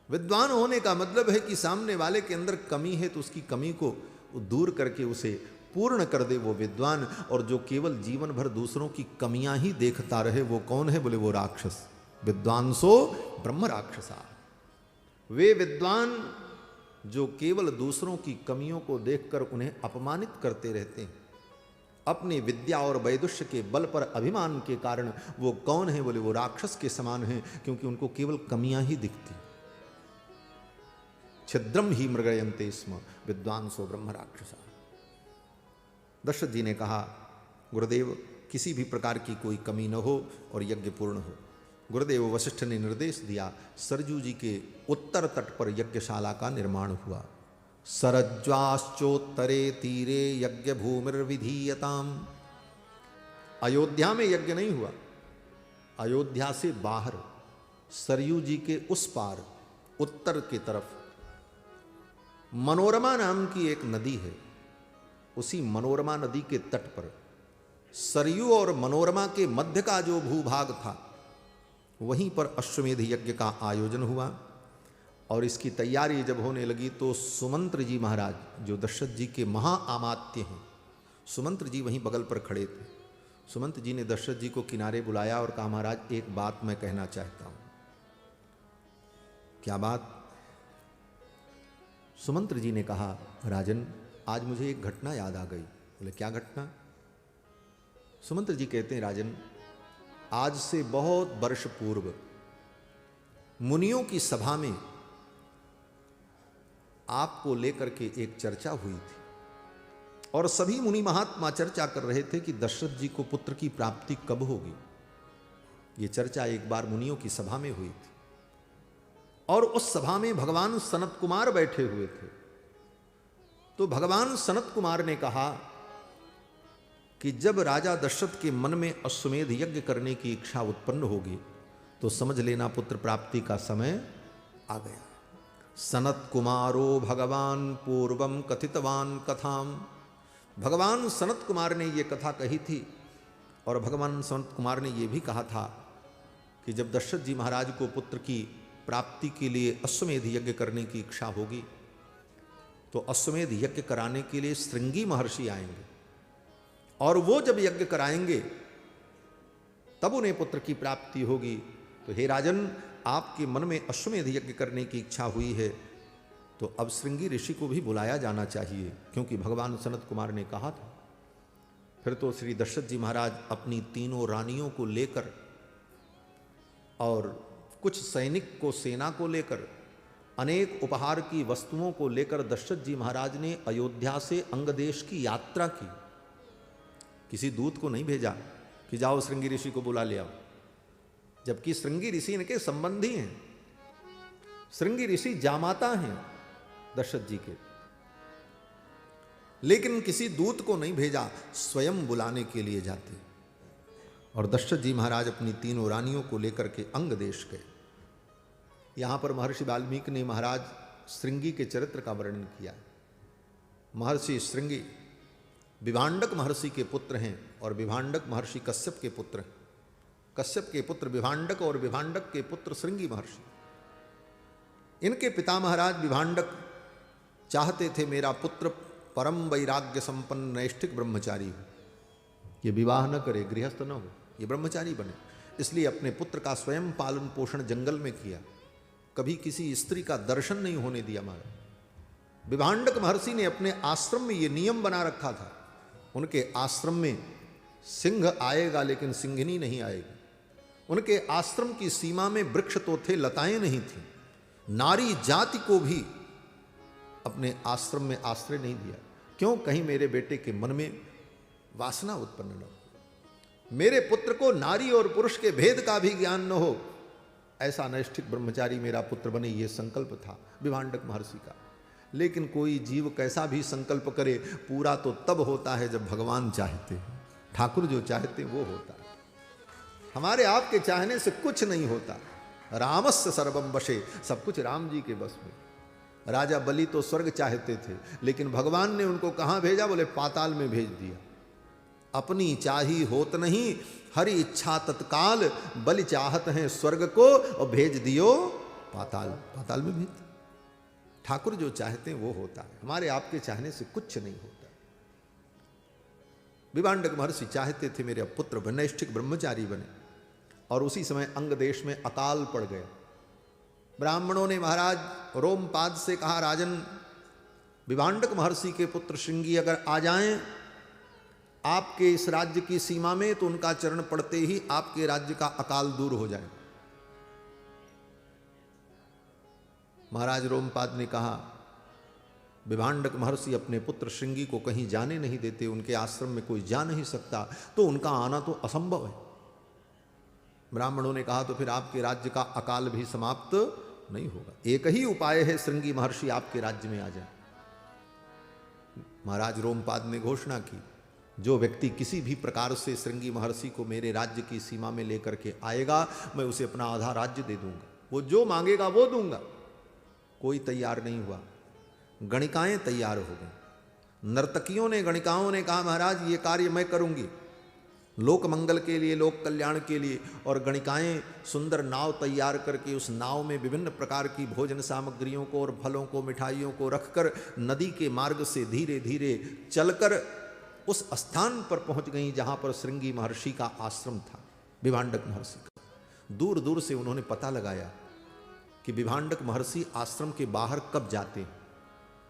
विद्वान होने का मतलब है कि सामने वाले के अंदर कमी है तो उसकी कमी को दूर करके उसे पूर्ण कर दे, वो विद्वान। और जो केवल जीवन भर दूसरों की कमियां ही देखता रहे वो कौन है, बोले वो राक्षस। विद्वांसो ब्रह्म राक्षसा। वे विद्वान जो केवल दूसरों की कमियों को देखकर उन्हें अपमानित करते रहते हैं, अपनी विद्या और वैदुष्य के बल पर अभिमान के कारण वो कौन है, बोले वो राक्षस के समान हैं, क्योंकि उनको केवल कमियां ही दिखती। छिद्रम ही मृगयन्ते स्म विद्वांसो ब्रह्म राक्षसा। दशरथ जी ने कहा गुरुदेव किसी भी प्रकार की कोई कमी न हो और यज्ञ पूर्ण हो। गुरुदेव वशिष्ठ ने निर्देश दिया, सरजू जी के उत्तर तट पर यज्ञशाला का निर्माण हुआ। सरज्वाश्चोत्तरे तीरे यज्ञ भूमिर्विधीयताम। अयोध्या में यज्ञ नहीं हुआ, अयोध्या से बाहर सरयू जी के उस पार उत्तर की तरफ मनोरमा नाम की एक नदी है। उसी मनोरमा नदी के तट पर सरयू और मनोरमा के मध्य का जो भूभाग था वहीं पर अश्वमेध यज्ञ का आयोजन हुआ। और इसकी तैयारी जब होने लगी तो सुमंत्र जी महाराज जो दशरथ जी के महाआमात्य हैं, सुमंत्र जी वहीं बगल पर खड़े थे। सुमंत्र जी ने दशरथ जी को किनारे बुलाया और कहा महाराज एक बात मैं कहना चाहता हूं। क्या बात? सुमंत्र जी ने कहा राजन आज मुझे एक घटना याद आ गई। बोले क्या घटना? सुमंत्र जी कहते हैं राजन आज से बहुत वर्ष पूर्व मुनियों की सभा में आपको लेकर के एक चर्चा हुई थी और सभी मुनि महात्मा चर्चा कर रहे थे कि दशरथ जी को पुत्र की प्राप्ति कब होगी। ये चर्चा एक बार मुनियों की सभा में हुई थी और उस सभा में भगवान सनत कुमार बैठे हुए थे। तो भगवान सनत कुमार ने कहा कि जब राजा दशरथ के मन में अश्वमेध यज्ञ करने की इच्छा उत्पन्न होगी तो समझ लेना पुत्र प्राप्ति का समय आ गया। सनत कुमारो भगवान पूर्वम कथितवान कथाम। भगवान सनत कुमार ने यह कथा कही थी और भगवान सनत कुमार ने यह भी कहा था कि जब दशरथ जी महाराज को पुत्र की प्राप्ति के लिए अश्वमेध यज्ञ करने की इच्छा होगी तो अश्वमेध यज्ञ कराने के लिए श्रृंगी महर्षि आएंगे और वो जब यज्ञ कराएंगे तब उन्हें पुत्र की प्राप्ति होगी। तो हे राजन आपके मन में अश्वमेध यज्ञ करने की इच्छा हुई है तो अब श्रृंगी ऋषि को भी बुलाया जाना चाहिए, क्योंकि भगवान सनत कुमार ने कहा था। फिर तो श्री दशरथ जी महाराज अपनी तीनों रानियों को लेकर और कुछ सैनिक को सेना को लेकर अनेक उपहार की वस्तुओं को लेकर दशरथ जी महाराज ने अयोध्या से अंगदेश की यात्रा की। किसी दूत को नहीं भेजा कि जाओ श्रृंगी ऋषि को बुला ले आओ, जबकि श्रृंगी ऋषि इनके संबंधी हैं। श्रृंगी ऋषि जामाता हैं दशरथ जी के, लेकिन किसी दूत को नहीं भेजा, स्वयं बुलाने के लिए जाते। और दशरथ जी महाराज अपनी तीनों रानियों को लेकर के अंग देश गए। यहाँ पर महर्षि वाल्मीकि ने महाराज श्रृंगी के चरित्र का वर्णन किया। महर्षि श्रृंगी विभांडक महर्षि के पुत्र हैं और विभांडक महर्षि कश्यप के पुत्र हैं। कश्यप के पुत्र विभांडक और विभांडक के पुत्र श्रृंगी महर्षि। इनके पिता महाराज विभांडक चाहते थे मेरा पुत्र परम वैराग्य संपन्न नैष्ठिक ब्रह्मचारी हो, ये विवाह न करे, गृहस्थ न हो, ये ब्रह्मचारी बने। इसलिए अपने पुत्र का स्वयं पालन पोषण जंगल में किया, कभी किसी स्त्री का दर्शन नहीं होने दिया। महाराज विभांडक महर्षि ने अपने आश्रम में ये नियम बना रखा था, उनके आश्रम में सिंह आएगा लेकिन सिंघनी नहीं आएगी। उनके आश्रम की सीमा में वृक्ष तो थे, लताएं नहीं थी। नारी जाति को भी अपने आश्रम में आश्रय नहीं दिया। क्यों? कहीं मेरे बेटे के मन में वासना उत्पन्न न हो, मेरे पुत्र को नारी और पुरुष के भेद का भी ज्ञान न हो, ऐसा नैष्ठिक ब्रह्मचारी मेरा पुत्र बने, ये संकल्प था विभांडक महर्षि का। लेकिन कोई जीव कैसा भी संकल्प करे, पूरा तो तब होता है जब भगवान चाहते हैं। ठाकुर जो चाहते हैं वो होता है। हमारे आपके चाहने से कुछ नहीं होता। रामस्य सर्वम वशे, सब कुछ राम जी के बस में। राजा बलि तो स्वर्ग चाहते थे, लेकिन भगवान ने उनको कहाँ भेजा? बोले पाताल में भेज दिया। अपनी चाही होत नहीं, हरि इच्छा तत्काल, बलि चाहत हैं स्वर्ग को और भेज दियो पाताल। पाताल में भेज दिया। ठाकुर जो चाहते हैं वो होता है, हमारे आपके चाहने से कुछ नहीं होता। विभांडक महर्षि चाहते थे मेरे पुत्र नैष्ठिक ब्रह्मचारी बने, और उसी समय अंग देश में अकाल पड़ गया। ब्राह्मणों ने महाराज रोमपाद से कहा, राजन विभांडक महर्षि के पुत्र श्रृंगी अगर आ जाएं आपके इस राज्य की सीमा में, तो उनका चरण पड़ते ही आपके राज्य का अकाल दूर हो जाए। महाराज रोमपाद ने कहा, विभांडक महर्षि अपने पुत्र श्रृंगी को कहीं जाने नहीं देते, उनके आश्रम में कोई जा नहीं सकता, तो उनका आना तो असंभव है। ब्राह्मणों ने कहा, तो फिर आपके राज्य का अकाल भी समाप्त नहीं होगा। एक ही उपाय है, श्रृंगी महर्षि आपके राज्य में आ जाए। महाराज रोमपाद ने घोषणा की, जो व्यक्ति किसी भी प्रकार से श्रृंगी महर्षि को मेरे राज्य की सीमा में लेकर के आएगा, मैं उसे अपना आधा राज्य दे दूंगा, वो जो मांगेगा वो दूंगा। कोई तैयार नहीं हुआ। गणिकाएं तैयार हो गई। नर्तकियों ने, गणिकाओं ने कहा, महाराज ये कार्य मैं करूंगी, लोक मंगल के लिए, लोक कल्याण के लिए। और गणिकाएं सुंदर नाव तैयार करके उस नाव में विभिन्न प्रकार की भोजन सामग्रियों को और फलों को, मिठाइयों को रखकर नदी के मार्ग से धीरे धीरे चलकर उस स्थान पर पहुंच गई जहां पर श्रृंगी महर्षि का आश्रम था, विभांडक महर्षि का। दूर दूर से उन्होंने पता लगाया कि विभांडक महर्षि आश्रम के बाहर कब जाते हैं।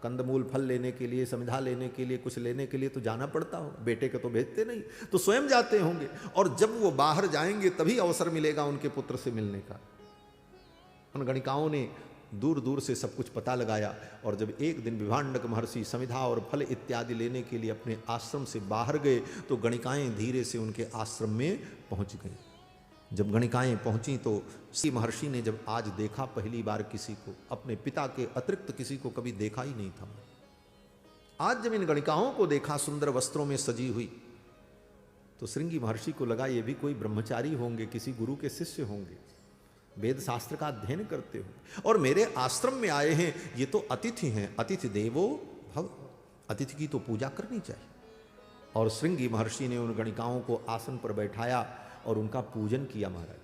कंदमूल फल लेने के लिए, समिधा लेने के लिए, कुछ लेने के लिए तो जाना पड़ता हो, बेटे को तो भेजते नहीं, तो स्वयं जाते होंगे। और जब वो बाहर जाएंगे तभी अवसर मिलेगा उनके पुत्र से मिलने का। उन गणिकाओं ने दूर दूर से सब कुछ पता लगाया, और जब एक दिन विभांडक महर्षि समिधा और फल इत्यादि लेने के लिए अपने आश्रम से बाहर गए, तो गणिकाएं धीरे से उनके आश्रम में पहुंच गई। जब गणिकाएं पहुंची तो श्री महर्षि ने जब आज देखा पहली बार किसी को, अपने पिता के अतिरिक्त किसी को कभी देखा ही नहीं था। आज जब इन गणिकाओं को देखा सुंदर वस्त्रों में सजी हुई, तो श्रृंगी महर्षि को लगा ये भी कोई ब्रह्मचारी होंगे, किसी गुरु के शिष्य होंगे, वेद शास्त्र का अध्ययन करते हो, और मेरे आश्रम में आए हैं, ये तो अतिथि हैं। अतिथि देवो भव, अतिथि की तो पूजा करनी चाहिए। और श्रृंगी महर्षि ने उन गणिकाओं को आसन पर बैठाया और उनका पूजन किया महाराज।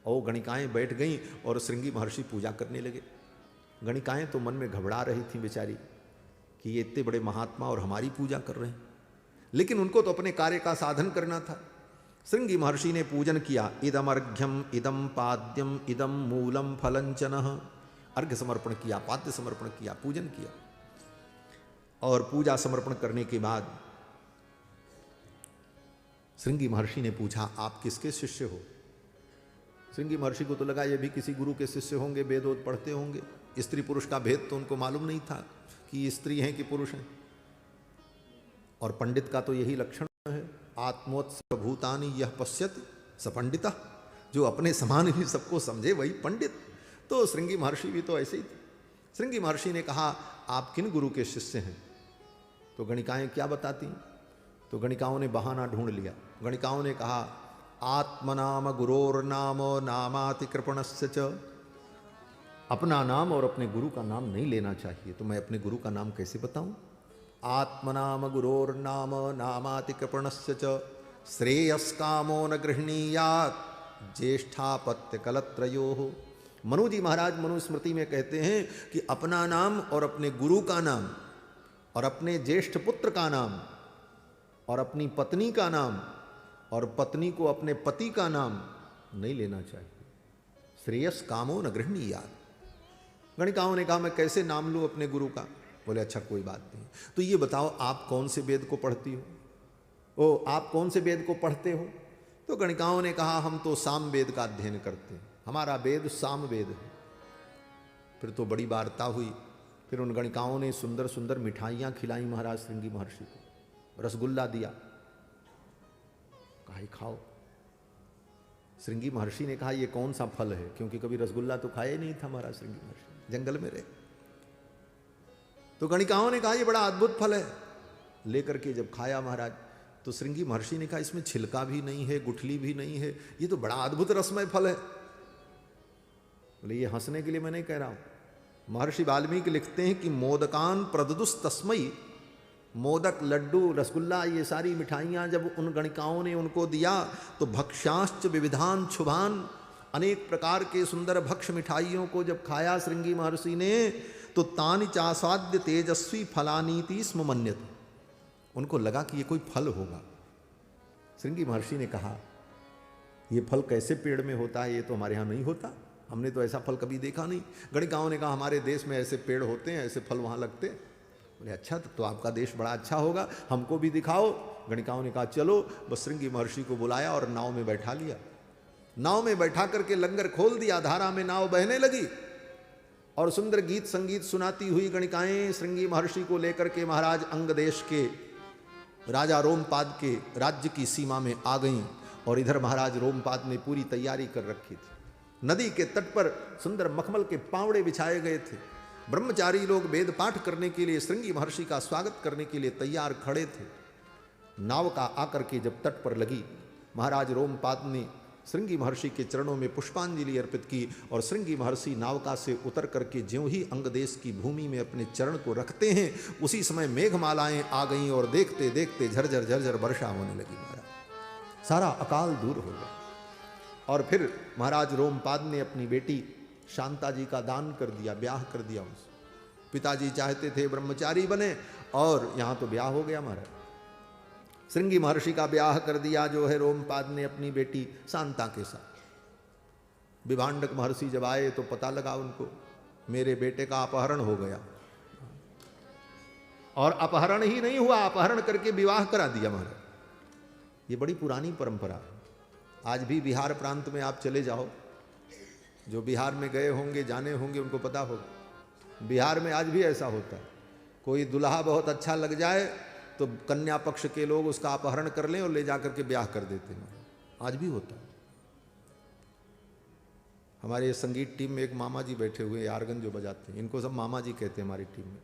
और गणिकाएं बैठ गईं और श्रृंगी महर्षि पूजा करने लगे। गणिकाएं तो मन में घबरा रही थीं बेचारी कि ये इतने बड़े महात्मा और हमारी पूजा कर रहे हैं, लेकिन उनको तो अपने कार्य का साधन करना था। श्रृंगी महर्षि ने पूजन किया। इदम अर्घ्यम इदम पाद्यम इदम मूलम फलंचनः, अर्घ्य समर्पण किया, पाद्य समर्पण किया, पूजन किया। और पूजा समर्पण करने के बाद श्रृंगी महर्षि ने पूछा, आप किसके शिष्य हो? श्रृंगी महर्षि को तो लगा ये भी किसी गुरु के शिष्य होंगे, वेद वेद पढ़ते होंगे। स्त्री पुरुष का भेद तो उनको मालूम नहीं था कि ये स्त्री हैं कि पुरुष हैं। और पंडित का तो यही लक्षण है, आत्मोत्सव भूतानि यह पश्यत स पंडितः, जो अपने समान ही सबको समझे वही पंडित। तो श्रृंगी महर्षि भी तो ऐसे ही थे। श्रृंगी महर्षि ने कहा, आप किन गुरु के शिष्य हैं? तो गणिकाएं क्या बताती? तो गणिकाओं ने बहाना ढूंढ लिया। गणिकाओं ने कहा, आत्मनाम गुरोर्नाम नामाति कृपणस्य च। अपना नाम और अपने गुरु का नाम नहीं लेना चाहिए, तो मैं अपने गुरु का नाम कैसे बताऊं? आत्मनाम गुरोर्नाम नामाति कृपणस्य च श्रेयस्कामो न गृह्णीयात् ज्येष्ठापत्य कलत्रयोः। मनु जी महाराज मनुस्मृति में कहते हैं कि अपना नाम और अपने गुरु का नाम और अपने ज्येष्ठ पुत्र का नाम और अपनी पत्नी का नाम और पत्नी को अपने पति का नाम नहीं लेना चाहिए। श्रेयस कामो न गृह्णीयात्। गणिकाओं ने कहा मैं कैसे नाम लूं अपने गुरु का? बोले अच्छा कोई बात नहीं, तो ये बताओ आप कौन से वेद को पढ़ती हो? आप कौन से वेद को पढ़ते हो? तो गणिकाओं ने कहा हम तो साम वेद का अध्ययन करते हैं, हमारा वेद साम वेद है। फिर तो बड़ी वार्ता हुई। फिर उन गणिकाओं ने सुंदर सुंदर मिठाइयाँ खिलाई महाराज श्रृंगी महर्षि को, रसगुल्ला दिया, कहा खाओ। श्रृंगी महर्षि ने कहा ये कौन सा फल है, क्योंकि कभी रसगुल्ला तो खाया ही नहीं था महाराज श्रृंगी महर्षि, जंगल में रहे। तो गणिकाओं ने कहा ये बड़ा अद्भुत फल है। लेकर के जब खाया महाराज, तो श्रृंगी महर्षि ने कहा इसमें छिलका भी नहीं है, गुठली भी नहीं है, ये तो बड़ा अद्भुत रसमय फल है। बोले ये हंसने के लिए मैं नहीं कह रहा हूं। महर्षि वाल्मीकि लिखते हैं कि मोदकान प्रददुस तस्मयी, मोदक, लड्डू, रसगुल्ला, ये सारी मिठाइयाँ जब उन गणिकाओं ने उनको दिया तो भक्ष्यांश्च विविधान शुभान, अनेक प्रकार के सुंदर भक्ष मिठाइयों को जब खाया श्रृंगी महर्षि ने, तो तानि चास्वाद्य तेजस्वी फलानीति स्म मन्यत। उनको लगा कि ये कोई फल होगा। श्रृंगी महर्षि ने कहा ये फल कैसे पेड़ में होता है, ये तो हमारे यहाँ नहीं होता, हमने तो ऐसा फल कभी देखा नहीं। गणिकाओं ने कहा हमारे देश में ऐसे पेड़ होते हैं, ऐसे फल वहाँ लगते हैं। बोले अच्छा तो आपका देश बड़ा अच्छा होगा, हमको भी दिखाओ। गणिकाओं ने कहा चलो। बस श्रृंगी महर्षि को बुलाया और नाव में बैठा लिया। नाव में बैठा करके लंगर खोल दिया, धारा में नाव बहने लगी और सुंदर गीत संगीत सुनाती हुई गणिकाएं श्रृंगी महर्षि को लेकर के महाराज अंग देश के राजा रोमपाद के राज्य की सीमा में आ गईं। और इधर महाराज रोमपाद ने पूरी तैयारी कर रखी थी। नदी के तट पर सुंदर मखमल के पावड़े बिछाए गए थे। ब्रह्मचारी लोग वेद पाठ करने के लिए श्रृंगी महर्षि का स्वागत करने के लिए तैयार खड़े थे। नाव का आकर के जब तट पर लगी, महाराज रोमपाद ने श्रृंगी महर्षि के चरणों में पुष्पांजलि अर्पित की और श्रृंगी महर्षि नावका से उतर करके ज्यों ही अंगदेश की भूमि में अपने चरण को रखते हैं, उसी समय मेघमालाएं आ गईं और देखते देखते झरझर झरझर वर्षा होने लगी। महाराज सारा अकाल दूर हो गया। और फिर महाराज रोमपाद ने अपनी बेटी शांता जी का दान कर दिया, ब्याह कर दिया उनसे। पिताजी चाहते थे ब्रह्मचारी बने और यहाँ तो ब्याह हो गया महाराज। श्रृंगी महर्षि का ब्याह कर दिया जो है रोमपाद ने अपनी बेटी शांता के साथ। विभांडक महर्षि जब आए तो पता लगा उनको मेरे बेटे का अपहरण हो गया। और अपहरण ही नहीं हुआ, अपहरण करके विवाह करा दिया महाराज। ये बड़ी पुरानी परंपरा है। आज भी बिहार प्रांत में आप चले जाओ, जो बिहार में गए होंगे जाने होंगे उनको पता होगा, बिहार में आज भी ऐसा होता है। कोई दुल्हा बहुत अच्छा लग जाए तो कन्या पक्ष के लोग उसका अपहरण कर लें और ले जाकर के ब्याह कर देते हैं। आज भी होता है। हमारे संगीत टीम में एक मामा जी बैठे हुए, यारगन जो बजाते हैं, इनको सब मामा जी कहते हैं हमारी टीम में।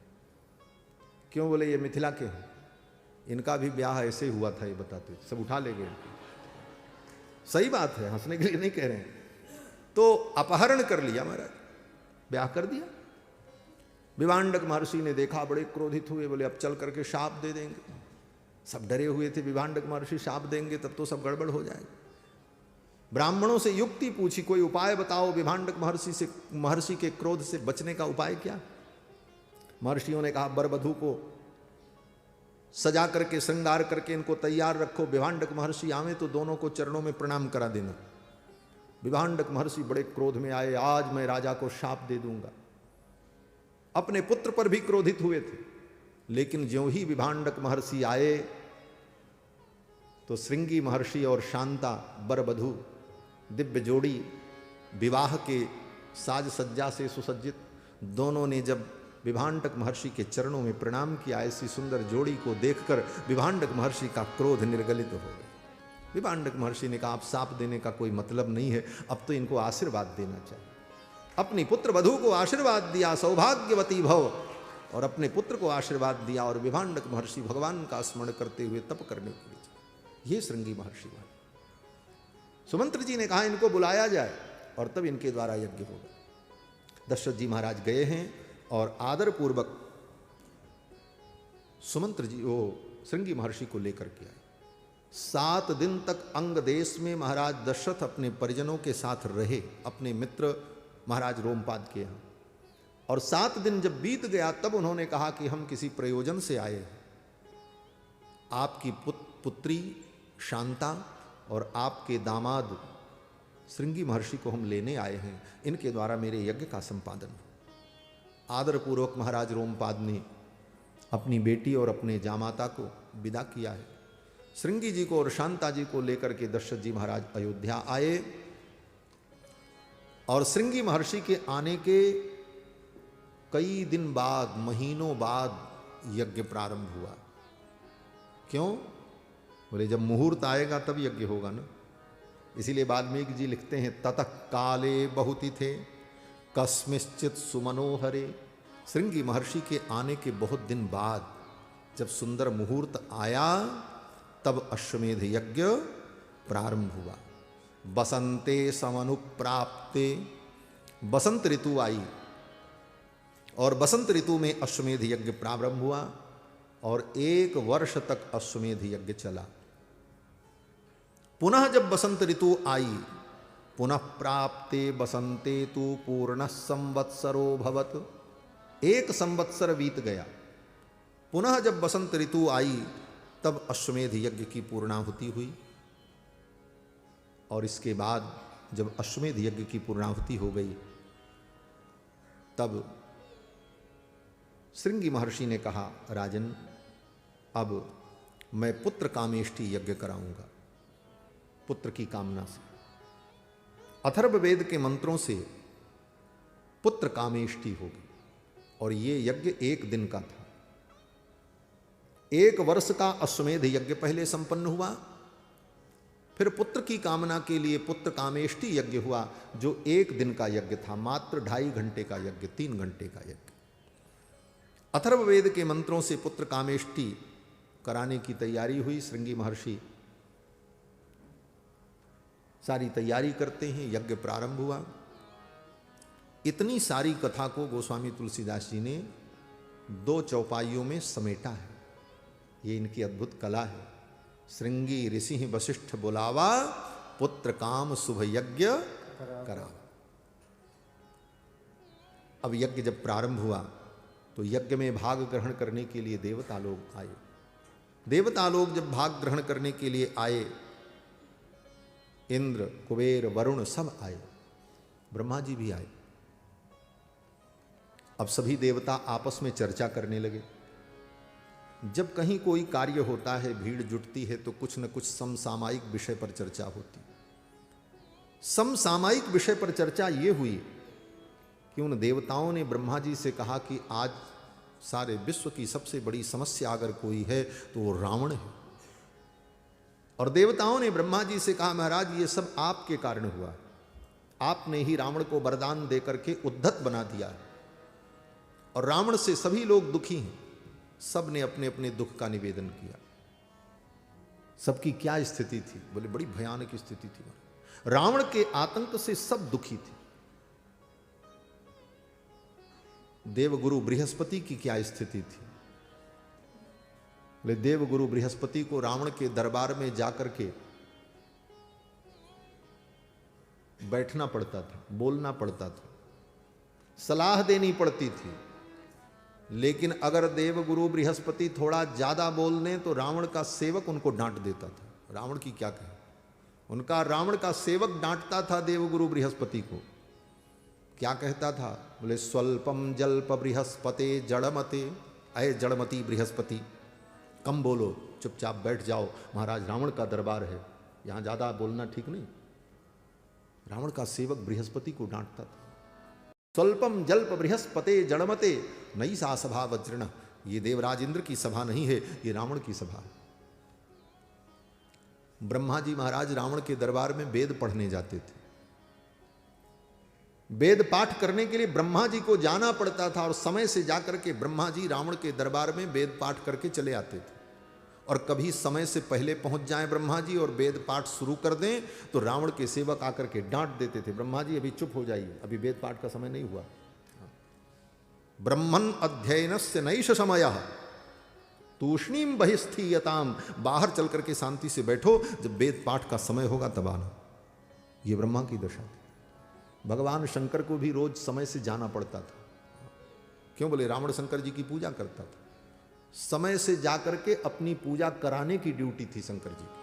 क्यों? बोले ये मिथिला के हैं, इनका भी ब्याह ऐसे हुआ था, ये बताते सब उठा ले गए। सही बात है, हंसने के लिए नहीं कह रहे हैं। तो अपहरण कर लिया महाराज, ब्याह कर दिया। विभांडक महर्षि ने देखा, बड़े क्रोधित हुए, बोले अब चल करके शाप दे देंगे। सब डरे हुए थे, विभांडक महर्षि शाप देंगे तब तो सब गड़बड़ हो जाएगा। ब्राह्मणों से युक्ति पूछी, कोई उपाय बताओ विभांडक महर्षि के क्रोध से बचने का उपाय क्या? महर्षियों ने कहा बरबधू को सजा करके श्रृंगार करके इनको तैयार रखो, विभांडक महर्षि आवे तो दोनों को चरणों में प्रणाम करा देना। विभांडक महर्षि बड़े क्रोध में आए, आज मैं राजा को शाप दे दूंगा। अपने पुत्र पर भी क्रोधित हुए थे, लेकिन ज्यों ही विभांडक महर्षि आए तो श्रृंगी महर्षि और शांता बरबधू दिव्य जोड़ी, विवाह के साज सज्जा से सुसज्जित, दोनों ने जब विभांडक महर्षि के चरणों में प्रणाम किया, ऐसी सुंदर जोड़ी को देखकर विभांडक महर्षि का क्रोध निर्गलित हो गया। विभांडक महर्षि ने कहा आप शाप देने का कोई मतलब नहीं है, अब तो इनको आशीर्वाद देना चाहिए। अपनी पुत्र वधू को आशीर्वाद दिया, सौभाग्यवती भव, और अपने पुत्र को आशीर्वाद दिया। और विभांडक महर्षि भगवान का स्मरण करते हुए तप करने के लिए ये श्रृंगी महर्षि सुमंत्र जी ने कहा इनको बुलाया जाए और तब इनके द्वारा यज्ञ होगा। दशरथ जी महाराज गए हैं और आदर पूर्वक सुमंत्र जी वो श्रृंगी महर्षि को लेकर के आए। 7 दिन तक अंग देश में महाराज दशरथ अपने परिजनों के साथ रहे, अपने मित्र महाराज रोमपाद के यहाँ। और 7 दिन जब बीत गया तब उन्होंने कहा कि हम किसी प्रयोजन से आए हैं, आपकी पुत्री शांता और आपके दामाद श्रृंगी महर्षि को हम लेने आए हैं, इनके द्वारा मेरे यज्ञ का संपादन हो। आदरपूर्वक महाराज रोमपाद ने अपनी बेटी और अपने जामाता को विदा किया है। श्रृंगी जी को और शांता जी को लेकर के दशरथ जी महाराज अयोध्या आए और श्रृंगी महर्षि के आने के कई दिन बाद, महीनों बाद यज्ञ प्रारंभ हुआ। क्यों? बोले जब मुहूर्त आएगा तब यज्ञ होगा ना। इसीलिए वाल्मीकि जी लिखते हैं ततः काले बहुति थे कस्मिश्चित सुमनोहरे। श्रृंगी महर्षि के आने के बहुत दिन बाद जब सुंदर मुहूर्त आया तब अश्वमेध यज्ञ प्रारंभ हुआ। बसंते समनुप्राप्ते, बसंत ऋतु आई और बसंत ऋतु में अश्वमेध यज्ञ प्रारंभ हुआ और 1 वर्ष तक अश्वमेध यज्ञ चला। पुनः जब बसंत ऋतु आई, पुनः प्राप्ते बसंते तु पूर्ण संवत्सरो भवत। 1 संवत्सर बीत गया। पुनः जब बसंत ऋतु आई तब अश्वमेध यज्ञ की पूर्णाहुति हुई। और इसके बाद जब अश्वमेध यज्ञ की पूर्णाहुति हो गई तब श्रृंगी महर्षि ने कहा राजन अब मैं पुत्र कामेष्टि यज्ञ कराऊंगा, पुत्र की कामना से। अथर्ववेद के मंत्रों से पुत्र कामेष्टि होगी और ये यज्ञ 1 दिन का था। 1 वर्ष का अश्वमेध यज्ञ पहले संपन्न हुआ, फिर पुत्र की कामना के लिए पुत्र कामेष्टि यज्ञ हुआ जो 1 दिन का यज्ञ था, मात्र 2.5 घंटे का यज्ञ, 3 घंटे का यज्ञ। अथर्ववेद के मंत्रों से पुत्र कामेष्टि कराने की तैयारी हुई। श्रृंगी महर्षि सारी तैयारी करते हैं, यज्ञ प्रारंभ हुआ। इतनी सारी कथा को गोस्वामी तुलसीदास जी ने 2 चौपाइयों में समेटा है। ये इनकी अद्भुत कला है। श्रृंगी ऋषि वशिष्ठ बुलावा, पुत्र काम शुभ यज्ञ करा। अब यज्ञ जब प्रारंभ हुआ तो यज्ञ में भाग ग्रहण करने के लिए देवता लोग आए। देवता लोग जब भाग ग्रहण करने के लिए आए, इंद्र, कुबेर, वरुण सब आए, ब्रह्मा जी भी आए। अब सभी देवता आपस में चर्चा करने लगे। जब कहीं कोई कार्य होता है, भीड़ जुटती है तो कुछ न कुछ समसामयिक विषय पर चर्चा होती। समसामयिक विषय पर चर्चा ये हुई कि उन देवताओं ने ब्रह्मा जी से कहा कि आज सारे विश्व की सबसे बड़ी समस्या अगर कोई है तो वो रावण है। और देवताओं ने ब्रह्मा जी से कहा महाराज ये सब आपके कारण हुआ, आपने ही रावण को वरदान देकर के उद्धत बना दिया है और रावण से सभी लोग दुखी हैं। सब ने अपने अपने दुख का निवेदन किया। सबकी क्या स्थिति थी? बोले बड़ी भयानक स्थिति थी। रावण के आतंक से सब दुखी थे। देवगुरु बृहस्पति की क्या स्थिति थी? बोले देवगुरु बृहस्पति को रावण के दरबार में जाकर के बैठना पड़ता था, बोलना पड़ता था, सलाह देनी पड़ती थी। लेकिन अगर देवगुरु बृहस्पति थोड़ा ज्यादा बोल दें तो रावण का सेवक उनको डांट देता था। रावण की क्या कहे, उनका रावण का सेवक डांटता था देवगुरु बृहस्पति को। क्या कहता था? बोले स्वल्पम जल्प बृहस्पते जड़मते, अय जड़मती बृहस्पति, कम बोलो, चुपचाप बैठ जाओ, महाराज रावण का दरबार है, यहां ज्यादा बोलना ठीक नहीं। रावण का सेवक बृहस्पति को डांटता था। स्वल्पम जल्प बृहस्पते जड़मते, नई सा सभा वज्रण, ये देवराज इंद्र की सभा नहीं है, ये रावण की सभा है। ब्रह्मा जी महाराज रावण के दरबार में वेद पढ़ने जाते थे। वेद पाठ करने के लिए ब्रह्मा जी को जाना पड़ता था और समय से जाकर के ब्रह्मा जी रावण के दरबार में वेद पाठ करके चले आते थे। और कभी समय से पहले पहुंच जाएं ब्रह्मा जी और वेद पाठ शुरू कर दें तो रावण के सेवक आकर के डांट देते थे, ब्रह्मा जी अभी चुप हो जाइए, अभी वेद पाठ का समय नहीं हुआ। ब्रह्मन अध्ययनस्य नैष समयः तूष्णीम बहिस्थीयताम, बाहर चल करके शांति से बैठो, जब वेद पाठ का समय होगा तब आना। ये ब्रह्मा की दशा थी। भगवान शंकर को भी रोज समय से जाना पड़ता था। क्यों? बोले रावण शंकर जी की पूजा करता था, समय से जाकर के अपनी पूजा कराने की ड्यूटी थी शंकर जी की।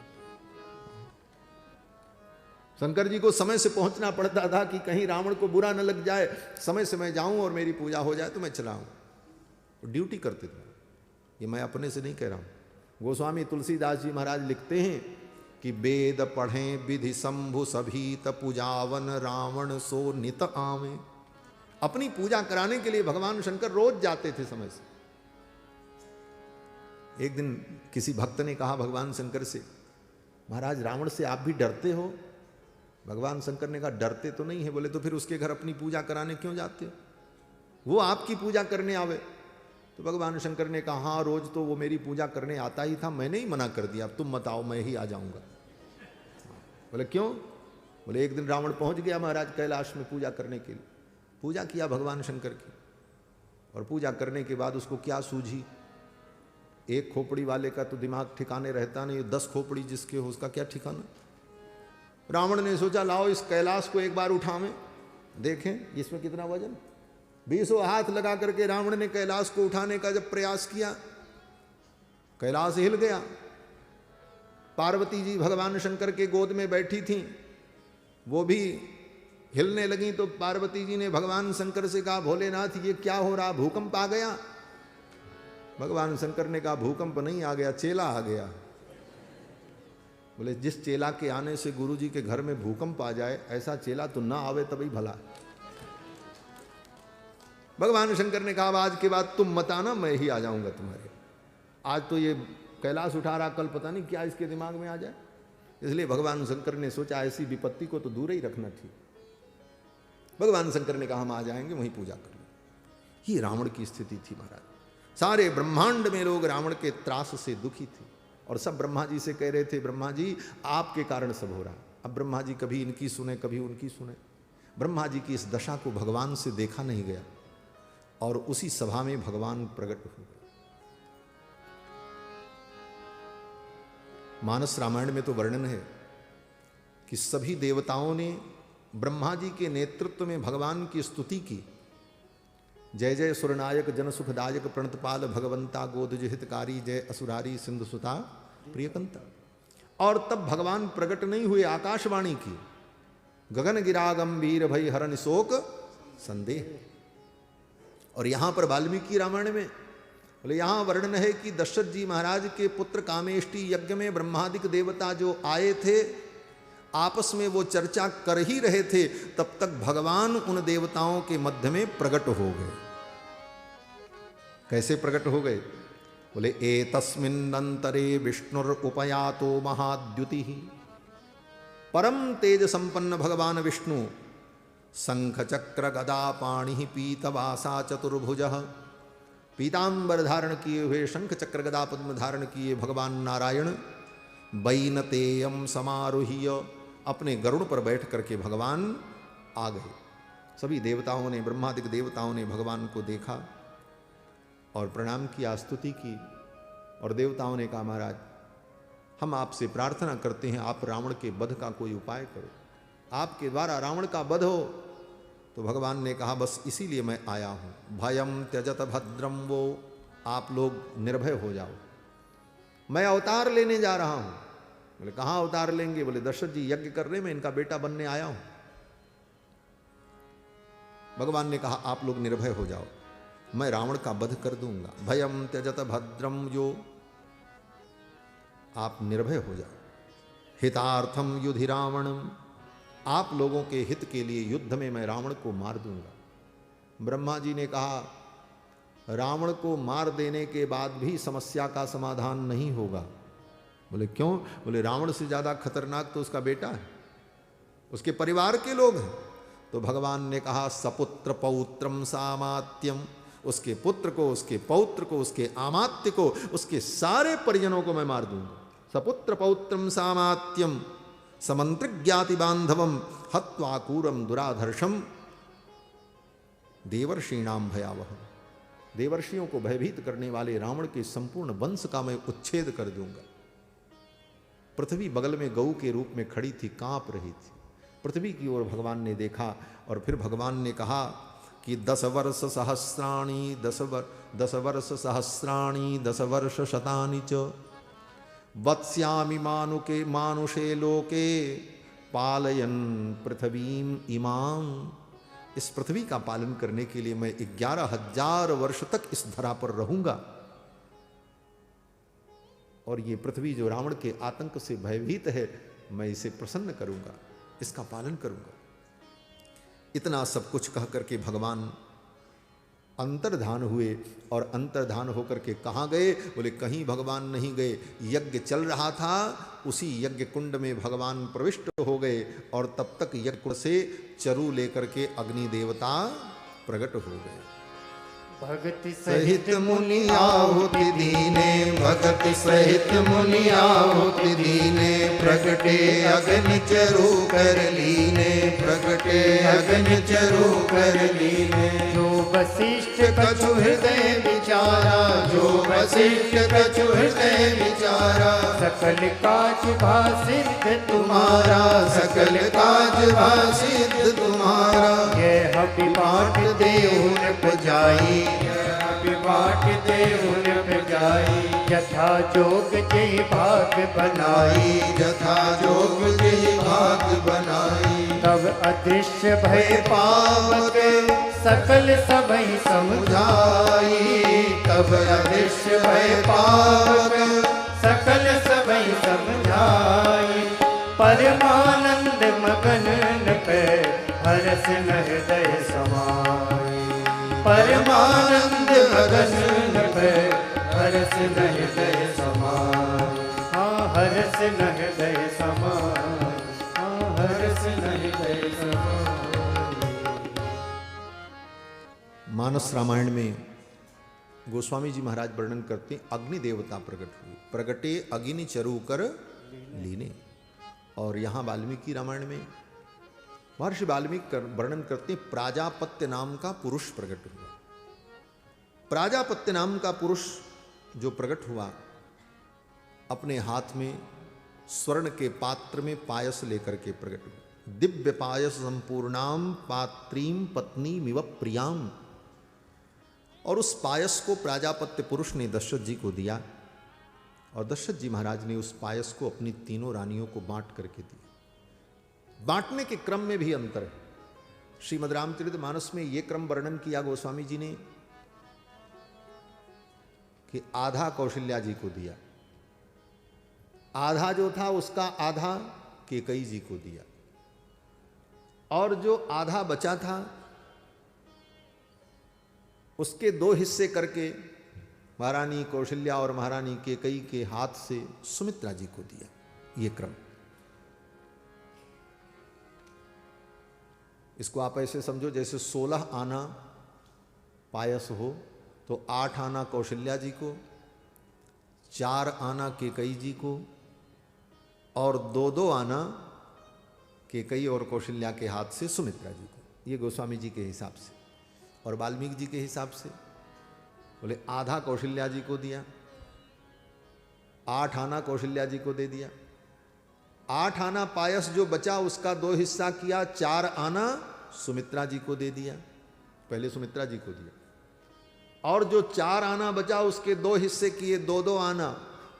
शंकर जी को समय से पहुंचना पड़ता था कि कहीं रावण को बुरा न लग जाए, समय से मैं जाऊं और मेरी पूजा हो जाए तो मैं चला आऊं। ड्यूटी करते थे। ये मैं अपने से नहीं कह रहा हूं। गोस्वामी तुलसीदास जी महाराज लिखते हैं कि वेद पढ़ें विधि शंभु सभीत पूजावन रावण सो नित आवे। अपनी पूजा कराने के लिए भगवान शंकर रोज जाते थे समय से। एक दिन किसी भक्त ने कहा भगवान शंकर से, महाराज रावण से आप भी डरते हो? भगवान शंकर ने कहा डरते तो नहीं है। बोले तो फिर उसके घर अपनी पूजा कराने क्यों जाते हो? वो आपकी पूजा करने आवे। तो भगवान शंकर ने कहा हाँ, रोज तो वो मेरी पूजा करने आता ही था, मैंने ही मना कर दिया, अब तुम मत आओ, मैं ही आ जाऊंगा। बोले क्यों? बोले एक दिन रावण पहुंच गया महाराज कैलाश में पूजा करने के लिए। पूजा किया भगवान शंकर की, और पूजा करने के बाद उसको क्या सूझी? एक खोपड़ी वाले का तो दिमाग ठिकाने रहता नहीं, 10 खोपड़ी जिसके हो उसका क्या ठिकाना। रावण ने सोचा लाओ इस कैलाश को एक बार उठावें, देखें इसमें कितना वजन। 20 हाथ लगा करके रावण ने कैलाश को उठाने का जब प्रयास किया, कैलाश हिल गया। पार्वती जी भगवान शंकर के गोद में बैठी थीं, वो भी हिलने लगी। तो पार्वती जी ने भगवान शंकर से कहा भोलेनाथ ये क्या हो रहा, भूकंप आ गया? भगवान शंकर ने कहा भूकंप नहीं आ गया, चेला आ गया। बोले जिस चेला के आने से गुरु जी के घर में भूकंप आ जाए, ऐसा चेला तो ना आवे तभी भला। भगवान शंकर ने कहा आज के बाद तुम मत आना, मैं ही आ जाऊंगा तुम्हारे। आज तो ये कैलाश उठा रहा, कल पता नहीं क्या इसके दिमाग में आ जाए। इसलिए भगवान शंकर ने सोचा ऐसी विपत्ति को तो दूर ही रखना ठीक। भगवान शंकर ने कहा हम आ जाएंगे, वहीं पूजा कर लो। ये रावण की स्थिति थी महाराज। सारे ब्रह्मांड में लोग रावण के त्रास से दुखी थे, और सब ब्रह्मा जी से कह रहे थे ब्रह्मा जी आपके कारण सब हो रहा। अब ब्रह्मा जी कभी इनकी सुने कभी उनकी सुने। ब्रह्मा जी की इस दशा को भगवान से देखा नहीं गया, और उसी सभा में भगवान प्रकट हो गए। मानस रामायण में तो वर्णन है कि सभी देवताओं ने ब्रह्मा जी के नेतृत्व में भगवान की स्तुति की। जय जय सुरनायक जन सुखदायक प्रणतपाल भगवंता गोदज हितकारी जय असुरारी सिंधु सुता प्रियकंता। और तब भगवान प्रकट नहीं हुए, आकाशवाणी की गगन गिरा गंभीर भई हरण शोक संदेह। और यहां पर वाल्मीकि रामायण में बोले यहां वर्णन है कि दशरथ जी महाराज के पुत्र कामेष्टि यज्ञ में ब्रह्मादिक देवता जो आए थे, आपस में वो चर्चा कर ही रहे थे, तब तक भगवान उन देवताओं के मध्य में प्रकट हो गए। कैसे प्रकट हो गए? बोले एतस्मिन्नंतरे विष्णुर उपयातो महाद्युति परम तेज संपन्न भगवान विष्णु शंख चक्र गदा पाणि पीतवासा चतुर्भुज। पीतांबर धारण किए हुए, शंख चक्र गदा पद्म धारण किए भगवान नारायण वैनतेयम समारोह्य अपने गरुड़ पर बैठ करके भगवान आ गए। सभी देवताओं ने, ब्रह्मादिक देवताओं ने भगवान को देखा और प्रणाम किया, स्तुति की। और देवताओं ने कहा महाराज हम आपसे प्रार्थना करते हैं आप रावण के वध का कोई उपाय करो, आपके द्वारा रावण का वध हो। तो भगवान ने कहा बस इसीलिए मैं आया हूं। भयम त्यजत भद्रम वो, आप लोग निर्भय हो जाओ, मैं अवतार लेने जा रहा हूं। बोले कहाँ अवतार लेंगे? बोले दशरथ जी यज्ञ कर रहे, मैं इनका बेटा बनने आया हूं। भगवान ने कहा आप लोग निर्भय हो जाओ, मैं रावण का वध कर दूंगा। भयम त्यजत भद्रम जो, आप निर्भय हो जाओ। हितार्थम युधि रावणम, आप लोगों के हित के लिए युद्ध में मैं रावण को मार दूंगा। ब्रह्मा जी ने कहा रावण को मार देने के बाद भी समस्या का समाधान नहीं होगा। बोले क्यों? बोले रावण से ज्यादा खतरनाक तो उसका बेटा है, उसके परिवार के लोग हैं। तो भगवान ने कहा सपुत्र पौत्रम सामात्यम, उसके पुत्र को, उसके पौत्र को, उसके आमात्य को, उसके सारे परिजनों को मैं मार दूंगा। सपुत्र पौत्रम सामात्यम समंत्रिज्ञाति बांधवम हत्वा कूरम दुराधर्षम देवर्षीणाम भयावह। देवर्षियों को भयभीत करने वाले रावण के संपूर्ण वंश का मैं उच्छेद कर दूंगा। पृथ्वी बगल में गऊ के रूप में खड़ी थी, कांप रही थी। पृथ्वी की ओर भगवान ने देखा और फिर भगवान ने कहा कि 10 वर्ष सहस्राणि 10 वर्ष सहस्राणि 10 वर्ष शतानि च वत्स्यामि मानुषे लोके पालयन पृथ्वीम इमाम। इस पृथ्वी का पालन करने के लिए मैं 11,000 वर्ष तक इस धरा पर रहूंगा और ये पृथ्वी जो रावण के आतंक से भयभीत है, मैं इसे प्रसन्न करूंगा, इसका पालन करूंगा। इतना सब कुछ कह करके भगवान अंतर्धान हुए और अंतर्धान होकर के कहाँ गए? बोले कहीं भगवान नहीं गए, यज्ञ चल रहा था, उसी यज्ञ कुंड में भगवान प्रविष्ट हो गए और तब तक यज्ञ कुंड से चरु लेकर के अग्नि देवता प्रकट हो गए। भक्ति सहित मुनि आहुति दीने, भक्ति सहित मुनि आहुति दीने, प्रगटे अग्नि चरु कर लीने, प्रगटे अग्नि चरु कर लीने। जो वशिष्ठ कछु हृदय विचारा, जो वशिष्ठ कछु हृदय विचारा, सकल काज भासिद्ध तुम्हारा, सकल काज भासिद्ध तुम्हारा। यह विबाट देहुन पजाई, विबाट देहुन पजाई। यथा जोग जय भाग बनाई, यथा जोग जय भाग बनाई। तब अदृश्य भय पावक सकल सबहि समुझाई, तब अदृश्य भय पावक सकल सबहि समुझाई। परमानंद मगन पे हरस न हृदय समाई, परमानंद मगन पे हरस न हृदय समाई। हाँ हरस न हृदय समाई, हाँ हरस न हृदय समाई। मानस रामायण में गोस्वामी जी महाराज वर्णन करते हैं, अग्नि देवता प्रकट हुए, प्रगटे अग्नि चरु कर लीने। और यहाँ वाल्मीकि रामायण में महर्षि वाल्मीकि वर्णन करते हैं, प्राजापत्य नाम का पुरुष प्रकट हुआ। प्राजापत्य नाम का पुरुष जो प्रकट हुआ, अपने हाथ में स्वर्ण के पात्र में पायस लेकर के प्रकट हुआ। दिव्य पायस संपूर्णाम पात्रीम पत्नी मिव प्रियाम। और उस पायस को प्राजापत्य पुरुष ने दशरथ जी को दिया और दशरथ जी महाराज ने उस पायस को अपनी तीनों रानियों को बांट करके दिया। बांटने के क्रम में भी अंतर है। श्रीमद् रामचरितमानस में यह क्रम वर्णन किया गोस्वामी जी ने कि आधा कौशल्या जी को दिया, आधा जो था उसका आधा केकई जी को दिया, और जो आधा बचा था उसके 2 हिस्से करके महारानी कौशल्या और महारानी केकई के हाथ से सुमित्रा जी को दिया। ये क्रम, इसको आप ऐसे समझो जैसे 16 आना पायस हो तो 8 आना कौशल्या जी को, 4 आना केकई जी को और 2-2 आना केकई और कौशल्या के हाथ से सुमित्रा जी को। ये गोस्वामी जी के हिसाब से। और वाल्मीकि जी के हिसाब से बोले आधा कौशल्या जी को दिया, 8 आना कौशल्या जी को दे दिया, 8 आना पायस जो बचा उसका 2 हिस्सा किया, 4 आना सुमित्रा जी को दे दिया, पहले सुमित्रा जी को दिया, और जो 4 आना बचा उसके 2 हिस्से किए, 2-2 आना,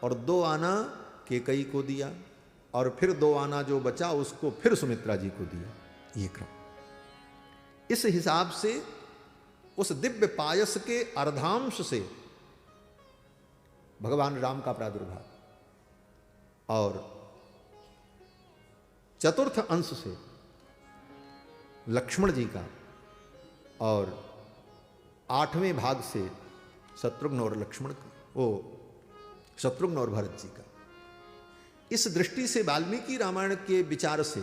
और 2 आना केकई को दिया, और फिर 2 आना जो बचा उसको फिर सुमित्रा जी को दिया। ये क्रम। इस हिसाब से उस दिव्य पायस के अर्धांश से भगवान राम का प्रादुर्भाव और चतुर्थ अंश से लक्ष्मण जी का और 8वें भाग से शत्रुघ्न और लक्ष्मण का, शत्रुघ्न और भरत जी का। इस दृष्टि से वाल्मीकि रामायण के विचार से,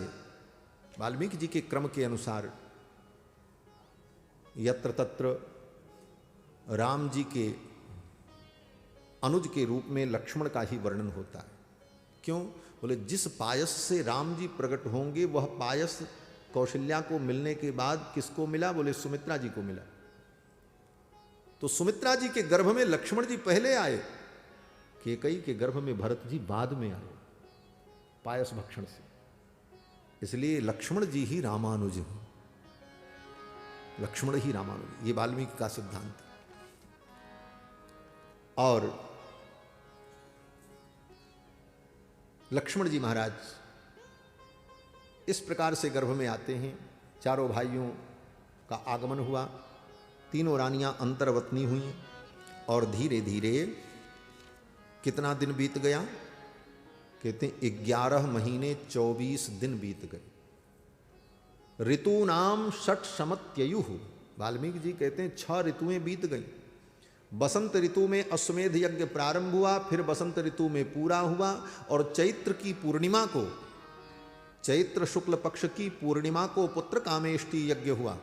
वाल्मीकि जी के क्रम के अनुसार यत्र तत्र राम जी के अनुज के रूप में लक्ष्मण का ही वर्णन होता है। क्यों? बोले जिस पायस से राम जी प्रकट होंगे वह पायस कौशल्या को मिलने के बाद किसको मिला? बोले सुमित्रा जी को मिला। तो सुमित्रा जी के गर्भ में लक्ष्मण जी पहले आए, कैकेयी के गर्भ में भरत जी बाद में आए पायस भक्षण से। इसलिए लक्ष्मण जी ही रामानुज हैं, लक्ष्मण ही रामानुज, ये वाल्मीकि का सिद्धांत है। और लक्ष्मण जी महाराज इस प्रकार से गर्भ में आते हैं। चारों भाइयों का आगमन हुआ, तीनों रानियां अंतर्वतनी हुई और धीरे धीरे कितना दिन बीत गया? कहते हैं 11 महीने 24 दिन बीत गए। ऋतु नाम षट समत्ययुः, वाल्मीकि जी कहते हैं 6 ऋतुएं बीत गई। बसंत ऋतु में अश्वमेध यज्ञ प्रारंभ हुआ, फिर बसंत ऋतु में पूरा हुआ, और चैत्र की पूर्णिमा को, चैत्र शुक्ल पक्ष की पूर्णिमा को पुत्र कामेष्टि यज्ञ हुआ,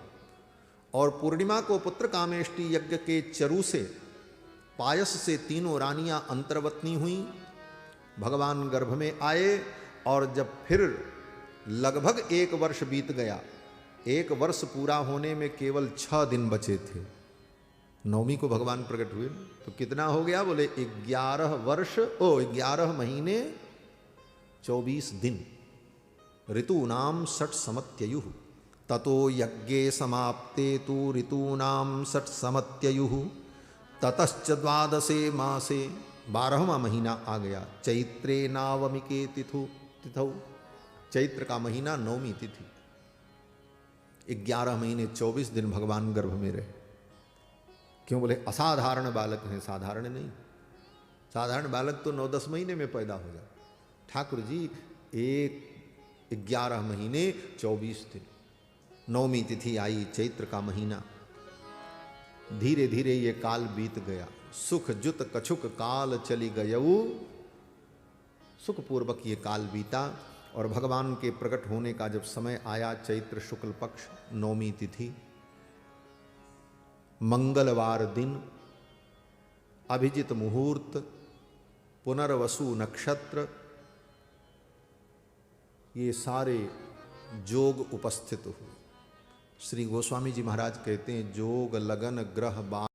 और पूर्णिमा को पुत्र कामेष्टि यज्ञ के चरु से पायस से तीनों रानियां अंतर्वतनी हुई, भगवान गर्भ में आए। और जब फिर लगभग 1 वर्ष बीत गया, 1 वर्ष पूरा होने में केवल 6 दिन बचे थे, नवमी को भगवान प्रकट हुए, तो कितना हो गया? बोले 11 महीने 24 दिन। ऋतूनाम षट समत्ययुः ततो यज्ञे समाप्ते तु ऋतूनाम षट समत्ययुः ततश्च 12 मासे, 12वां महीना आ गया। चैत्रे नावमिके तिथौ, चैत्र का महीना 9वीं तिथि। 11 महीने 24 दिन भगवान गर्भ में रहे। क्यों? बोले असाधारण बालक हैं, साधारण नहीं। साधारण बालक तो 9-10 महीने में पैदा हो जाए, ठाकुर जी 11 महीने 24 दिन। 9वीं तिथि आई, चैत्र का महीना। धीरे धीरे ये काल बीत गया। सुख जुत कछुक काल चली गयऊ, सुखपूर्वक ये काल बीता। और भगवान के प्रकट होने का जब समय आया, चैत्र शुक्ल पक्ष 9वीं तिथि, मंगलवार दिन, अभिजित मुहूर्त, पुनर्वसु नक्षत्र, ये सारे जोग उपस्थित हुए। श्री गोस्वामी जी महाराज कहते हैं, जोग लगन ग्रह